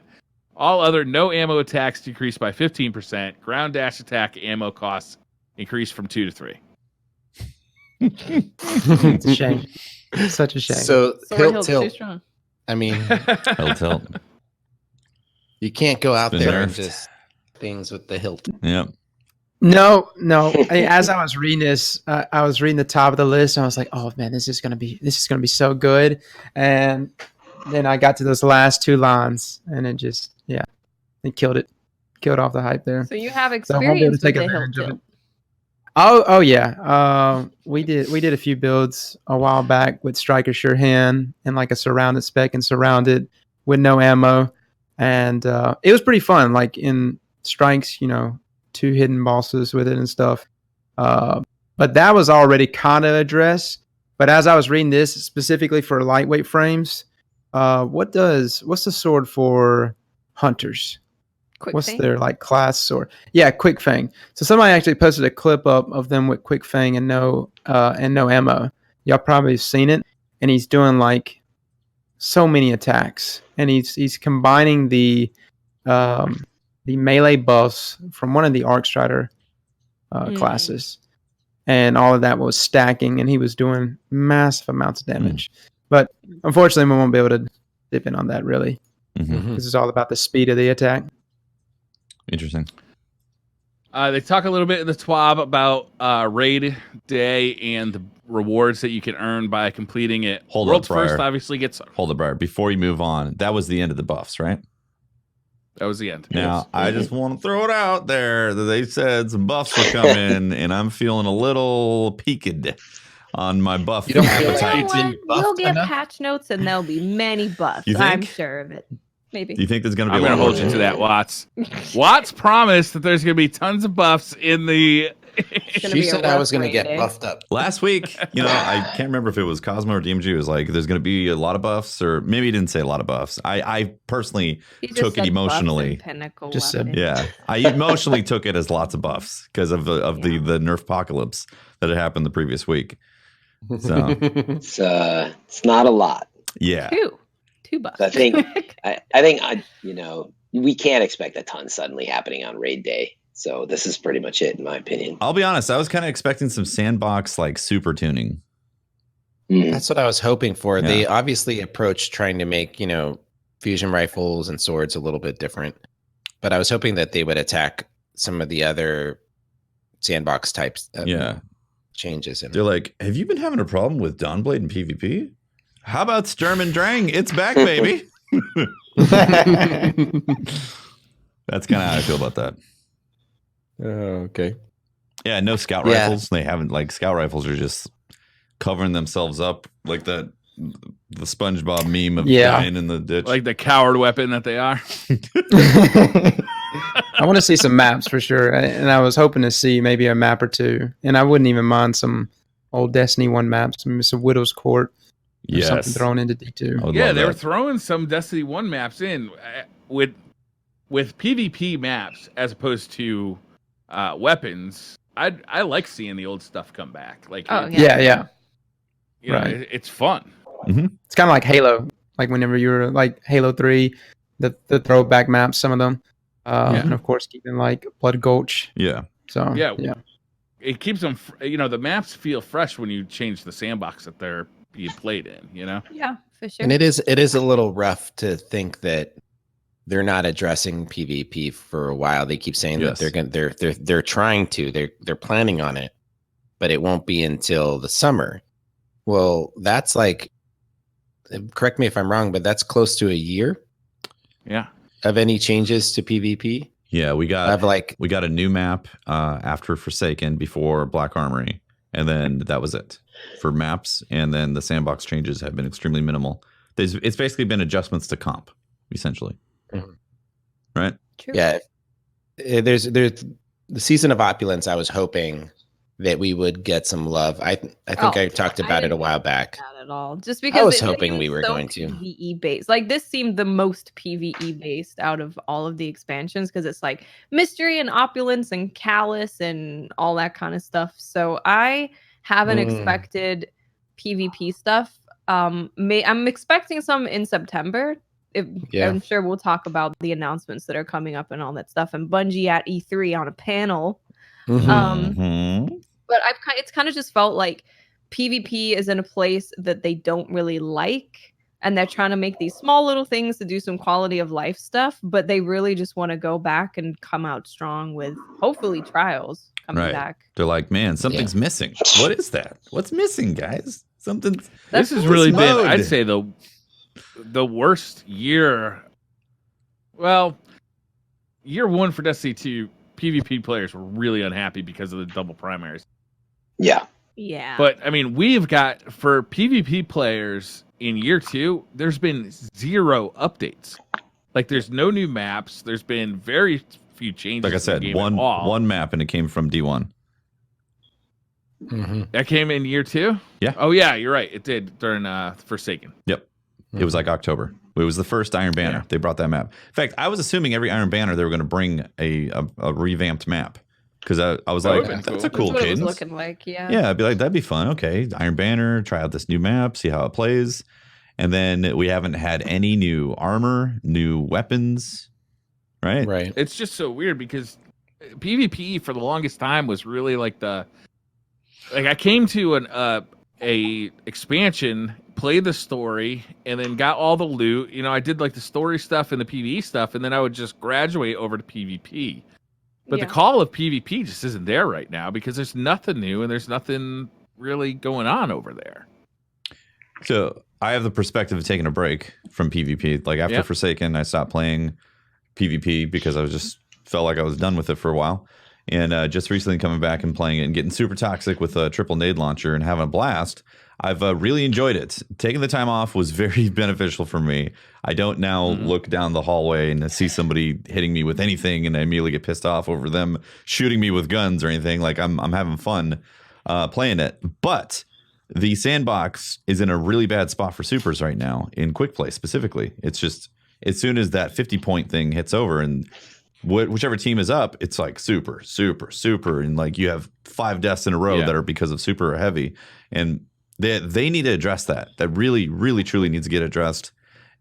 all other no ammo attacks decreased by 15%, ground dash attack ammo costs increased from 2 to 3. It's a shame. Such a shame. So Hilt's too hilt. strong. I mean, Hilt. you can't go out Been there and nerfed. just things with the hilt. Yep. No. As I was reading this, I was reading the top of the list, and I was like, "Oh man, this is gonna be so good." And then I got to those last two lines, and it just, it killed off the hype there. So you have So I won't be able to experience with take the advantage of hilt. it. Oh yeah. We did a few builds a while back with Striker Sure Hand and like a surrounded spec and surrounded with no ammo, and it was pretty fun. Like in strikes, 2 hidden bosses with it and stuff. But that was already kind of addressed. But as I was reading this specifically for lightweight frames, what's the sword for hunters? What's Fang? their like class sword? Yeah, Quick Fang. So somebody actually posted a clip up of them with Quick Fang and no ammo. Y'all probably have seen it, and he's doing like so many attacks, and he's combining the melee buffs from one of the Arc Strider classes, and all of that was stacking, and he was doing massive amounts of damage. But unfortunately, we won't be able to dip in on that really, because it's all about the speed of the attack. Interesting. They talk a little bit in the TWAB about raid day and the rewards that you can earn by completing it. Hold World's up, Briar. First obviously gets... Hold up, Briar. Before you move on, that was the end of the buffs, right? That was the end. Now, Yes. I just want to throw it out there that they said some buffs were coming, and I'm feeling a little peaked on my buff You don't feel You know appetite. It's been what? buffed We'll get enough? patch notes, and there'll be many buffs. You think? I'm sure of it. Maybe. Do you think there's going to be I'm a going lot to more hold you to that, changes? Watts. Watts promised that there's going to be tons of buffs in the... gonna She be a said I rough was going to raid get day. buffed up. Last week, I can't remember if it was Cosmo or DMG. It was like, there's going to be a lot of buffs, or maybe he didn't say a lot of buffs. I personally He just took it said buffs and emotionally. Pinnacle Just said- Weapons. Yeah, I emotionally took it as lots of buffs because of the nerf apocalypse that had happened the previous week. So It's not a lot. yeah, Two buffs. I think we can't expect a ton suddenly happening on raid day. So this is pretty much it, in my opinion. I'll be honest. I was kind of expecting some sandbox like super tuning. That's what I was hoping for. Yeah. They obviously approached trying to make, fusion rifles and swords a little bit different. But I was hoping that they would attack some of the other sandbox types changes. They're like, have you been having a problem with Dawnblade and PvP? How about Sturm and Drang? It's back, baby. That's kind of how I feel about that. Okay. Yeah, no scout rifles. They haven't, like, scout rifles are just covering themselves up like the SpongeBob meme of dying in the ditch. Like the coward weapon that they are. I want to see some maps for sure, and I was hoping to see maybe a map or two, and I wouldn't even mind some old Destiny 1 maps, maybe some Widow's Court, or something thrown into D2. Yeah, they were throwing some Destiny 1 maps in with PvP maps as opposed to weapons. I like seeing the old stuff come back. Like, yeah. You know, Right. it's fun. Mm-hmm. It's kind of like Halo, like whenever you were like Halo 3, the throwback maps, some of them, and of course keeping like Blood Gulch. Yeah. So yeah. It keeps them. The maps feel fresh when you change the sandbox that you played in. Yeah, for sure. And it is a little rough to think that they're not addressing PvP for a while. They keep saying that they're trying to, they're planning on it, but it won't be until the summer. Well, that's like, correct me if I'm wrong, but that's close to a year. Yeah. Of any changes to PvP. Yeah, we got a new map after Forsaken before Black Armory, and then that was it for maps. And then the sandbox changes have been extremely minimal. It's basically been adjustments to comp, essentially. Mm-hmm. Right? True. Yeah. There's the season of Opulence. I was hoping that we would get some love. I think I talked about it a while back. Not at all. Just because I was hoping we were going to. PvE based. Like this seemed the most PvE based out of all of the expansions because it's like mystery and opulence and callous and all that kind of stuff. So I haven't expected PvP stuff. I'm expecting some in September. I'm sure we'll talk about the announcements that are coming up and all that stuff. And Bungie at E3 on a panel. But it's kind of just felt like PvP is in a place that they don't really like, and they're trying to make these small little things to do some quality of life stuff, but they really just want to go back and come out strong with hopefully trials coming back. They're like, man, something's missing. What is that? What's missing, guys? Something's. This has really been, I'd say, the worst year. Well, year one for Destiny 2. PvP players were really unhappy because of the double primaries. Yeah. But I mean, we've got for PvP players in year 2, there's been 0 updates. Like there's no new maps. There's been very few changes. Like I said, one map and it came from D1. That came in year 2? Yeah. Oh yeah, you're right. It did during Forsaken. Yep. It was like October. It was the first Iron Banner. They brought that map. In fact, I was assuming every Iron Banner they were going to bring a revamped map because I was like, that's a cool cadence. It was looking like, yeah, I'd be like, that'd be fun. Okay, Iron Banner, try out this new map, see how it plays, and then we haven't had any new armor, new weapons, right? Right. It's just so weird because PvP for the longest time was really like I came to a expansion, played the story, and then got all the loot. You know, I did like the story stuff and the PvE stuff, and then I would just graduate over to PvP. But the call of PvP just isn't there right now because there's nothing new and there's nothing really going on over there. So I have the perspective of taking a break from PvP. Like after Forsaken, I stopped playing PvP because I was just felt like I was done with it for a while. And just recently coming back and playing it and getting super toxic with a triple nade launcher and having a blast. I've really enjoyed it. Taking the time off was very beneficial for me. I don't now look down the hallway and see somebody hitting me with anything and I immediately get pissed off over them shooting me with guns or anything. Like I'm having fun playing it. But the sandbox is in a really bad spot for supers right now in quick play specifically. It's just as soon as that 50-point thing hits over and whichever team is up, it's like super, super, super. And like you have 5 deaths in a row that are because of super or heavy. And they need to address that. That really, really, truly needs to get addressed.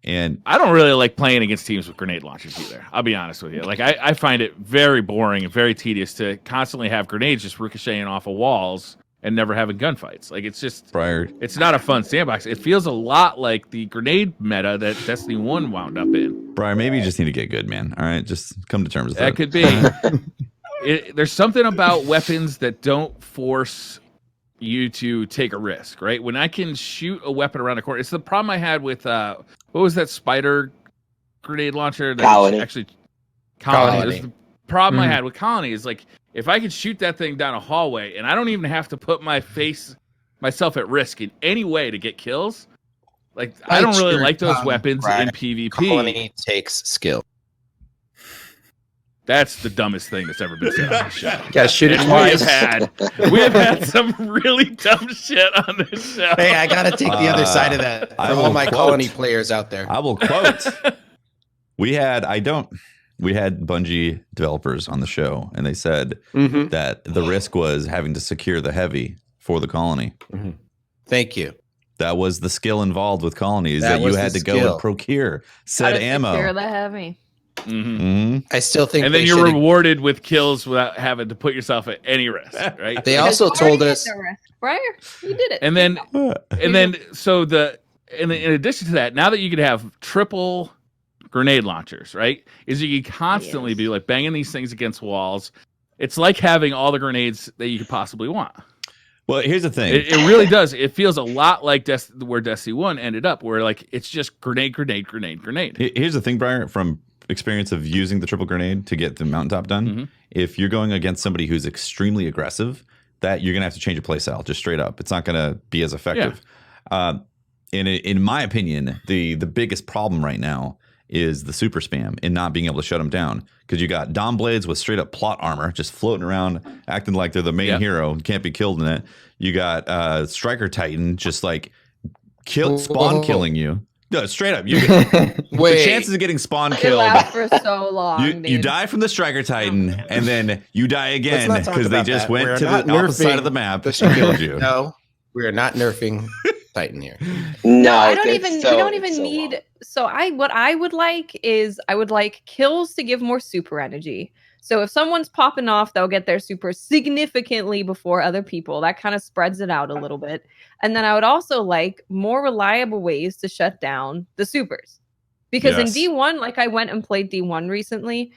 And I don't really like playing against teams with grenade launchers either. I'll be honest with you. Like I find it very boring and very tedious to constantly have grenades just ricocheting off of walls and never having gunfights. Like it's just it's not a fun sandbox. It feels a lot like the grenade meta that Destiny 1 wound up in. Briar, maybe you just need to get good, man. All right, just come to terms with that. That could be. There's something about weapons that don't force you to take a risk, right? When I can shoot a weapon around a corner, it's the problem I had with what was that spider grenade launcher? Colony. Actually, Colony. It was the problem I had with Colony is like if I could shoot that thing down a hallway and I don't even have to put myself at risk in any way to get kills. Like I don't really like those weapons in PvP. Colony takes skill. That's the dumbest thing that's ever been said on this show. Gotta shoot it twice. We have had some really dumb shit on this show. Hey, I gotta take the other side of that for all my Colony players out there. I will quote. We had Bungie developers on the show, and they said that the risk was having to secure the heavy for the Colony. Thank you. That was the skill involved with colonies that you had to go and procure said ammo. Secure the heavy. I still think, and then you're rewarded with kills without having to put yourself at any risk, right? They also told us, Briar, you did it. And then, in addition to that, now that you could have triple grenade launchers, right? Is you can constantly be like banging these things against walls. It's like having all the grenades that you could possibly want. Well, here's the thing. It really does. It feels a lot like where Destiny 1 ended up, where like it's just grenade, grenade, grenade, grenade. Here's the thing, Briar, from experience of using the triple grenade to get the mountaintop done. If you're going against somebody who's extremely aggressive, that you're gonna have to change your play style, just straight up. It's not gonna be as effective. In my opinion, the biggest problem right now is the super spam and not being able to shut them down. Because you got Dom Blades with straight up plot armor just floating around, acting like they're the main hero, can't be killed in it. You got Striker Titan just like spawn killing you. No, straight up. You get, the chances of getting spawn killed. Lasts for so long. You die from the Striker Titan, and then you die again because they just went to the opposite side of the map and killed you. No, we are not nerfing Titan here. No, I don't even. We don't even need. So what I would like is I would like kills to give more super energy. So if someone's popping off, they'll get their super significantly before other people. That kind of spreads it out a little bit. And then I would also like more reliable ways to shut down the supers. Because in D1, like I went and played D1 recently,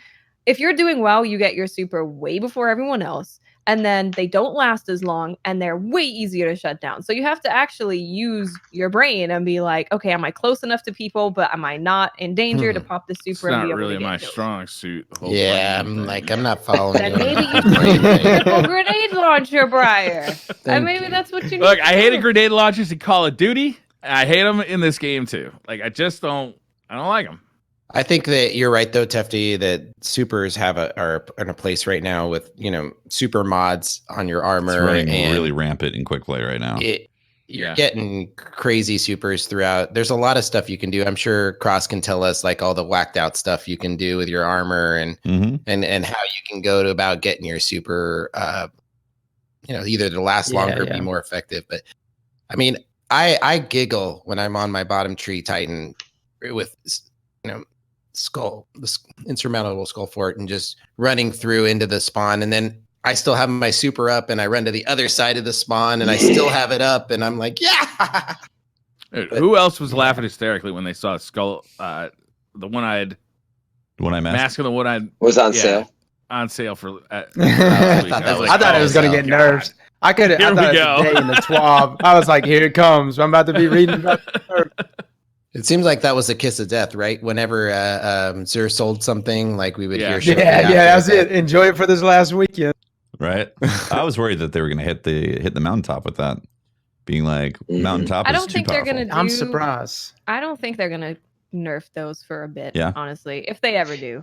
if you're doing well, you get your super way before everyone else. And then they don't last as long and they're way easier to shut down. So you have to actually use your brain and be like, okay, am I close enough to people, but am I not in danger to pop the super? It's and not be able really to get my kills? strong suit. Yeah, I'm not following Then you. maybe you should a grenade launcher, Briar. And maybe that's what you need. Look, I hated grenade launchers in Call of Duty. I hate them in this game too. Like I don't like them. I think that you're right though, Tefty, that supers are in a place right now with, super mods on your armor. It's running and really rampant in quick play right now. You're getting crazy supers throughout. There's a lot of stuff you can do. I'm sure Cross can tell us like all the whacked out stuff you can do with your armor and how you can go to about getting your super either to last longer or be more effective. But I mean, I giggle when I'm on my bottom tree Titan with this insurmountable skull fort and just running through into the spawn, and then I still have my super up and I run to the other side of the spawn and I still have it up and I'm like, yeah. Dude, who else was laughing hysterically when they saw skull the one-eyed mask and the one-eyed was on sale. On sale for I thought it was gonna get nerfed. I thought it was a day in the TWAB. I was like, here it comes. I'm about to be reading about It seems like that was a kiss of death, right? Whenever Zur sold something, like we would hear. Yeah, that's it. Enjoy it for this last weekend. Right. I was worried that they were going to hit the mountaintop with that, being like mountaintop. I don't is think too they're powerful. going to. I'm surprised. I don't think they're going to nerf those for a bit. Yeah. Honestly, if they ever do,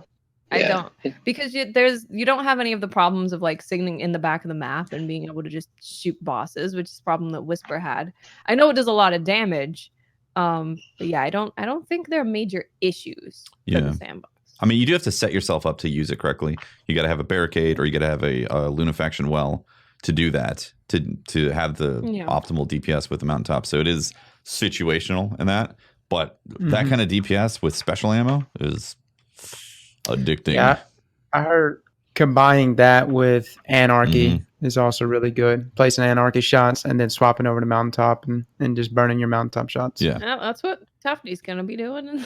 I don't, because you don't have any of the problems of like signaling in the back of the map and being able to just shoot bosses, which is a problem that Whisper had. I know it does a lot of damage. But yeah, I don't think there are major issues for the sandbox. I mean, you do have to set yourself up to use it correctly. You got to have a barricade, or you got to have a lunafaction well to do that, to have the optimal DPS with the mountaintop. So it is situational in that, but that kind of DPS with special ammo is addicting. Yeah, I heard combining that with Anarchy is also really good. Placing Anarchy shots and then swapping over to mountaintop and just burning your mountaintop shots. Yeah, that's what Tufty's gonna be doing. What is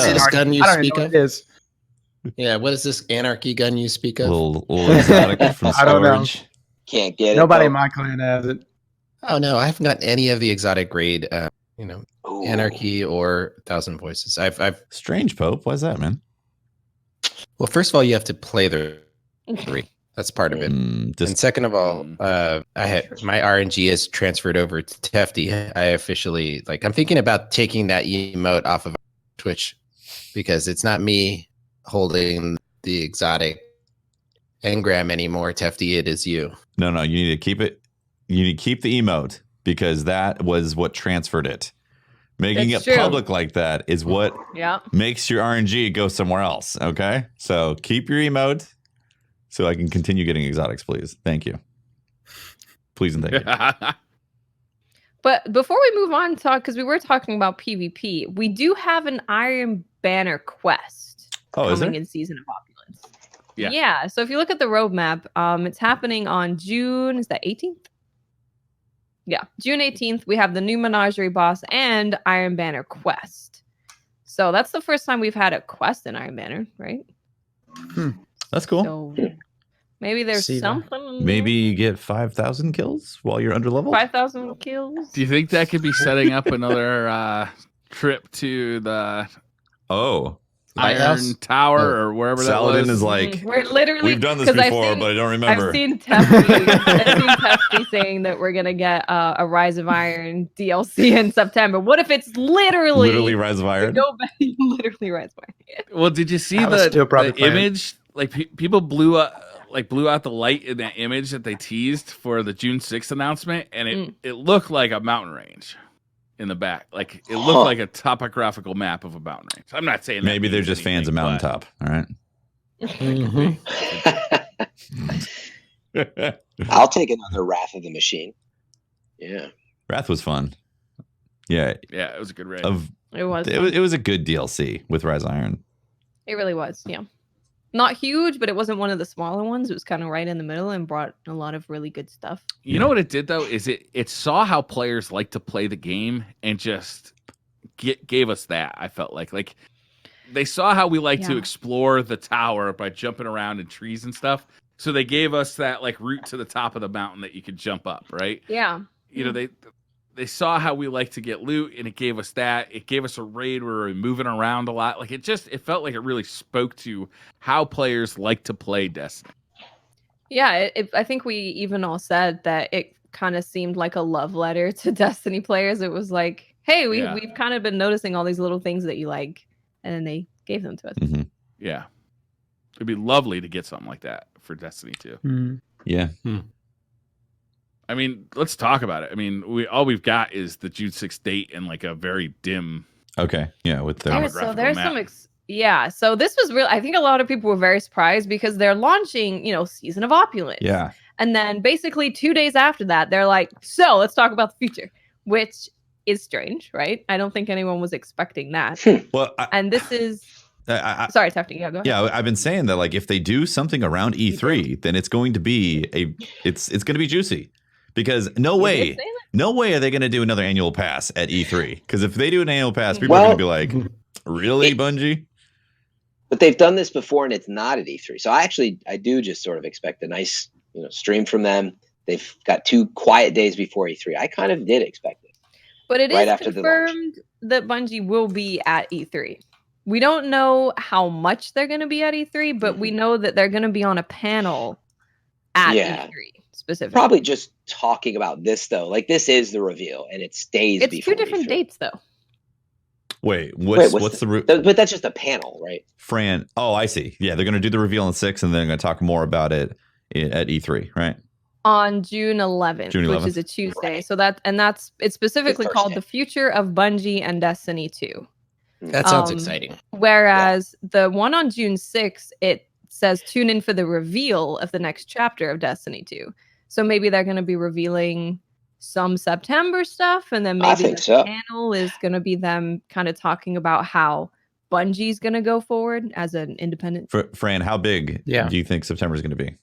this gun you speak of? Yeah, what is this Anarchy gun you speak of? Little exotic from storage. I don't know. Can't get it. Nobody in my clan has it. Oh no, I haven't got any of the exotic grade. Anarchy or Thousand Voices. I've Strange Pope. Why's that, man? Well, first of all, you have to play the 3. That's part of it. And second of all, my RNG is transferred over to Tefty. I officially I'm thinking about taking that emote off of Twitch because it's not me holding the exotic engram anymore. Tefty, it is you. No, you need to keep it. You need to keep the emote because that was what transferred it. Making it public like that is what makes your RNG go somewhere else. Okay, so keep your emote. So I can continue getting exotics, please. Thank you. Please and thank you. But before we move on, because we were talking about PvP, we do have an Iron Banner quest coming in Season of Opulence. Yeah. So if you look at the roadmap, it's happening on June. Is that 18th? Yeah, June 18th. We have the new Menagerie Boss and Iron Banner quest. So that's the first time we've had a quest in Iron Banner, right? That's cool. So maybe there's something. Maybe you get 5,000 kills while you're under level. 5,000 kills. Do you think that could be setting up another trip to the Iron Tower or wherever that was. Saladin is like, we're literally, we've done this before, but I don't remember. I've seen Tefty saying that we're gonna get a Rise of Iron DLC in September. What if it's literally Rise of Iron? Go back, literally Rise of Iron. Well, did you see the image? Like people blew out the light in that image that they teased for the June 6th announcement, and it looked like a mountain range in the back. Like it looked like a topographical map of a mountain range. I'm not saying maybe they're just fans of Mountaintop. All right. I'll take another Wrath of the Machine. Yeah. Wrath was fun. Yeah. Yeah, it was a good raid. It was. It was a good DLC with Rise of Iron. It really was. Yeah. Not huge, but it wasn't one of the smaller ones. It was kind of right in the middle and brought a lot of really good stuff. You know what it did though is it saw how players like to play the game and just gave us that. I felt like they saw how we like to explore the tower by jumping around in trees and stuff. So they gave us that like route to the top of the mountain that you could jump up, right? Yeah. You know, they saw how we like to get loot, and it gave us that. It gave us a raid where we were moving around a lot. Like it felt like it really spoke to how players like to play Destiny. Yeah, I think we even all said that it kind of seemed like a love letter to Destiny players. It was like, hey, we've kind of been noticing all these little things that you like, and then they gave them to us. Mm-hmm. Yeah. It'd be lovely to get something like that for Destiny 2. Mm-hmm. Yeah. I mean, let's talk about it. I mean, all we've got is the June 6th date and like a very dim. Okay. Yeah. With the there's some. So this was real. I think a lot of people were very surprised because they're launching, Season of Opulence. Yeah. And then basically 2 days after that, they're like, so let's talk about the future, which is strange, right? I don't think anyone was expecting that. Well, and this is. Sorry, Tefty. Yeah, go ahead. Yeah, I've been saying that like if they do something around E3, then it's going to be it's going to be juicy. Because no way are they going to do another annual pass at E3. Because if they do an annual pass, people are going to be like, really, Bungie? But they've done this before, and it's not at E3. So I do just sort of expect a nice, stream from them. They've got 2 quiet days before E3. I kind of did expect it. But it is confirmed that Bungie will be at E3. We don't know how much they're going to be at E3, but we know that they're going to be on a panel at E3 specifically. Probably just talking about this, though. Like, this is the reveal, and it stays before It's 2 different dates, though. Wait, what's the but that's just a panel, right? Fran. Oh, I see. Yeah, they're going to do the reveal on 6, and then they're going to talk more about it at E3, right? On June 11th, which is a Tuesday. Right. So it's specifically called The Future of Bungie and Destiny 2. That sounds exciting. Whereas the one on June 6th, it says tune in for the reveal of the next chapter of Destiny 2. So maybe they're going to be revealing some September stuff, and then maybe the panel is going to be them kind of talking about how Bungie's going to go forward as an independent. Fran, how big do you think September is going to be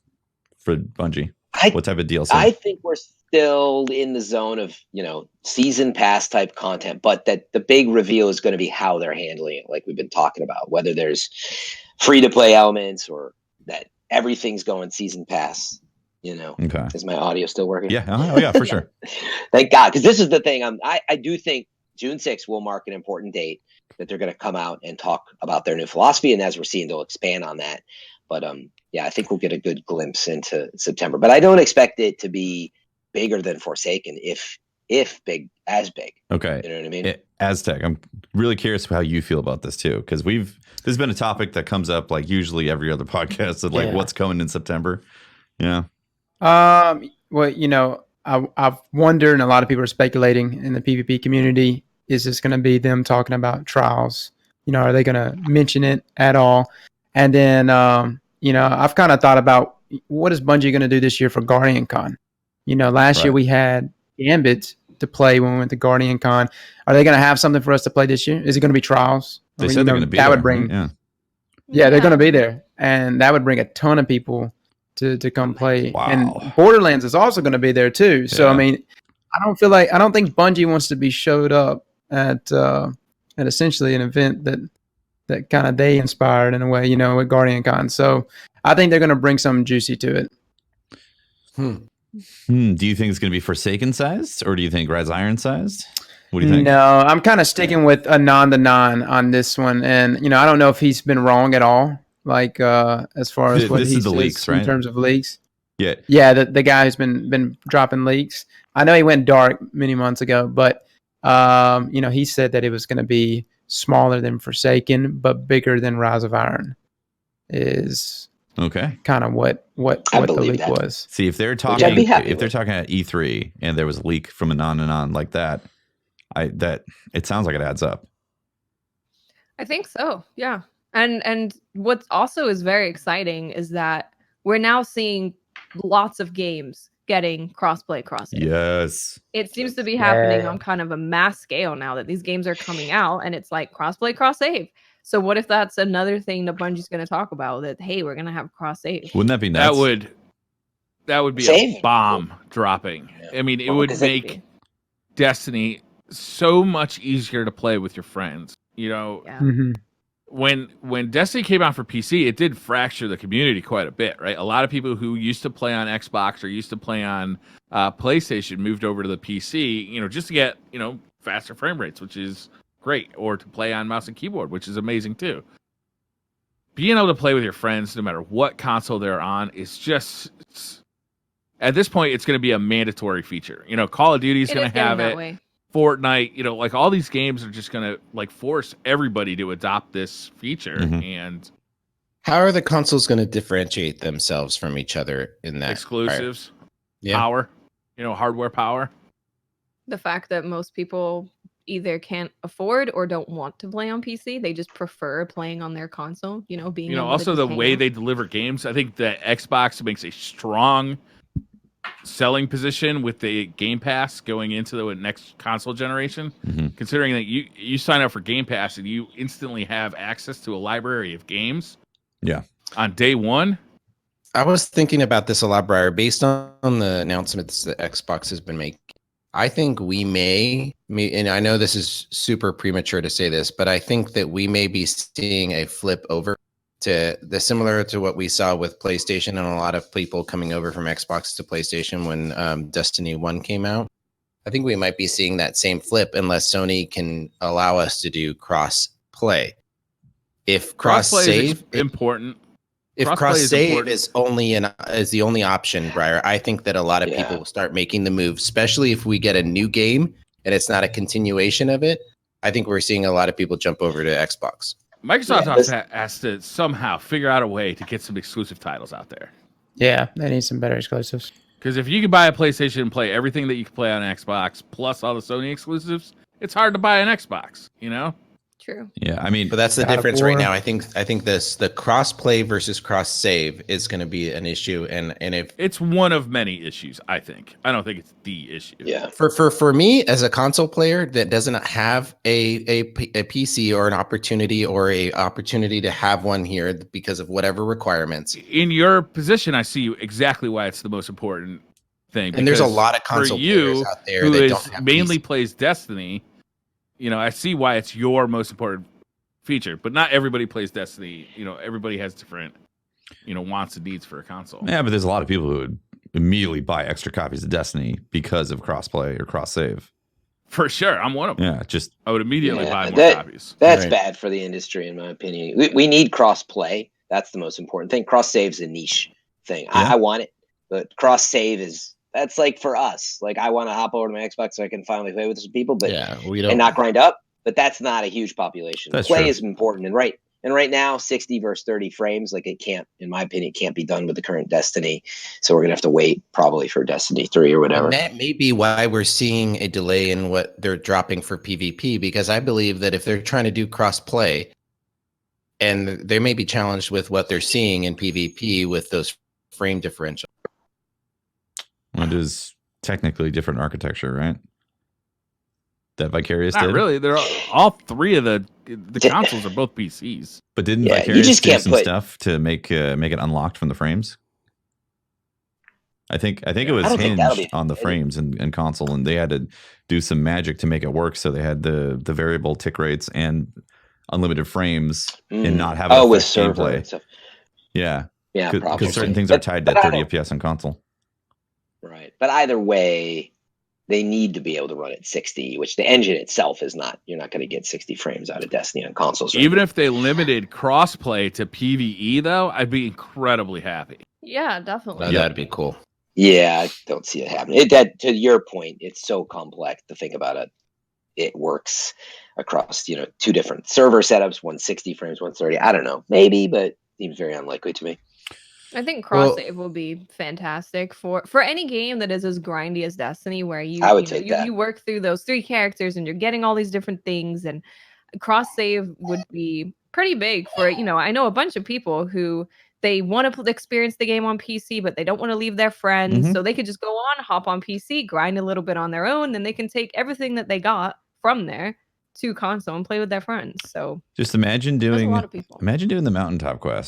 for Bungie? What type of DLC? I think we're still in the zone of, season pass type content, but that the big reveal is going to be how they're handling it, like we've been talking about, whether there's free to play elements or that everything's going season pass. Okay. Is my audio still working? Yeah. Oh, yeah, for sure. Thank God, because this is the thing. I do think June 6th will mark an important date that they're going to come out and talk about their new philosophy, and as we're seeing, they'll expand on that. But yeah, I think we'll get a good glimpse into September. But I don't expect it to be bigger than Forsaken, if big as big. Okay. You know what I mean? Aztec, I'm really curious how you feel about this too, because this has been a topic that comes up like usually every other podcast of like what's coming in September. Yeah. Well, I've wondered, and a lot of people are speculating in the PvP community, is this going to be them talking about trials? Are they going to mention it at all? And then, I've kind of thought about what is Bungie going to do this year for Guardian Con? Last year we had Gambit to play when we went to Guardian Con. Are they going to have something for us to play this year? Is it going to be trials? They said they're going to be that there. Would bring, yeah, they're going to be there. And that would bring a ton of people to come play. Wow. And Borderlands is also going to be there too. So, I mean, I don't think Bungie wants to be showed up at essentially an event that kind of they inspired in a way, with Guardian Con. So I think they're going to bring something juicy to it. Do you think it's going to be Forsaken sized, or do you think Red Iron sized? What do you think? No, I'm kind of sticking with Anon the Non on this one, and I don't know if he's been wrong at all. Like as far as what this he is the says leaks, right? in terms of leaks. Yeah, the guy who's been dropping leaks. I know he went dark many months ago, but he said that it was going to be smaller than Forsaken, but bigger than Rise of Iron. Is okay. Kind of what the leak was. See, if they're talking at E3 and there was a leak from Anon like that, it sounds like it adds up. I think so. Yeah. And what also is very exciting is that we're now seeing lots of games getting crossplay cross-save. Yes. It seems to be happening on kind of a mass scale now that these games are coming out and it's like crossplay cross-save. So what if that's another thing that Bungie's going to talk about, that hey, we're going to have cross-save? Wouldn't that be nuts? That would be a bomb dropping. I mean, it would make Destiny so much easier to play with your friends. When Destiny came out for PC, it did fracture the community quite a bit, right? A lot of people who used to play on Xbox or used to play on PlayStation moved over to the PC, just to get, faster frame rates, which is great, or to play on mouse and keyboard, which is amazing too. Being able to play with your friends, no matter what console they're on, is just, at this point, it's going to be a mandatory feature. Call of Duty is going to have it. Fortnite, like all these games are just going to force everybody to adopt this feature. Mm-hmm. And how are the consoles going to differentiate themselves from each other in that? Exclusives, power, hardware power. The fact that most people either can't afford or don't want to play on PC, they just prefer playing on their console. Being also the way they deliver games. I think that Xbox makes a strong selling position with the Game Pass going into the next console generation, considering that you sign up for Game Pass and you instantly have access to a library of games on day one. I was thinking about this a lot, Briar, based on the announcements that Xbox has been making. I think we may, and I know this is super premature to say this, but I think that we may be seeing a flip over to the similar to what we saw with PlayStation and a lot of people coming over from Xbox to PlayStation when Destiny 1 came out. I think we might be seeing that same flip unless Sony can allow us to do cross play. If cross save is important. If cross save is the only option, Briar, I think that a lot of people will start making the move, especially if we get a new game and it's not a continuation of it. I think we're seeing a lot of people jump over to Xbox. Microsoft has to somehow figure out a way to get some exclusive titles out there. Yeah, they need some better exclusives. Because if you can buy a PlayStation and play everything that you can play on Xbox plus all the Sony exclusives, it's hard to buy an Xbox, True. Yeah, I mean, but that's the difference right now. I think the cross play versus cross save is going to be an issue, and if it's one of many issues, I don't think it's the issue. Yeah. For me as a console player that doesn't have a PC or an opportunity to have one here because of whatever requirements. In your position, I see exactly why it's the most important thing. And there's a lot of console players out there who that don't have mainly PC. plays Destiny. I see why it's your most important feature, but not everybody plays Destiny. Everybody has different, wants and needs for a console. Yeah, but there's a lot of people who would immediately buy extra copies of Destiny because of crossplay or cross save. For sure, I'm one of them. Yeah, I would immediately buy more copies. That's bad for the industry, in my opinion. We need cross play. That's the most important thing. Cross save's a niche thing. I want it, but cross save that's like for us. Like I want to hop over to my Xbox so I can finally play with some people, but and not grind up. But that's not a huge population. Play is important, and right now, 60 versus 30 frames, like it can't, in my opinion, can't be done with the current Destiny. So we're gonna have to wait probably for Destiny 3 or whatever. And that may be why we're seeing a delay in what they're dropping for PvP, because I believe that if they're trying to do cross play, and they may be challenged with what they're seeing in PvP with those frame differential. It is technically different architecture, right? That Vicarious Not did? really. They're all three of the consoles are both PCs. But didn't Vicarious do some stuff to make it unlocked from the frames? I think it was hinged on the frames and console, and they had to do some magic to make it work. So they had the variable tick rates and unlimited frames and not have it with gameplay. And stuff. Yeah, Yeah, because certain things are tied to 30 FPS on console. Right. But either way, they need to be able to run at 60, which the engine itself is not. You're not going to get 60 frames out of Destiny on consoles. Even if they limited crossplay to PvE, though, I'd be incredibly happy. Yeah, definitely. No, that'd be cool. Yeah, I don't see it happening. That, to your point, it's so complex to think about it. It works across, 2 different server setups, 160 frames, 130. I don't know, maybe, but seems very unlikely to me. I think cross save will be fantastic for any game that is as grindy as Destiny, where you work through those 3 characters and you're getting all these different things, and cross save would be pretty big for I know a bunch of people who they want to experience the game on PC, but they don't want to leave their friends, so they could just go on, hop on PC, grind a little bit on their own, then they can take everything that they got from there to console and play with their friends. So just imagine doing a lot of people. Imagine doing the mountaintop quest.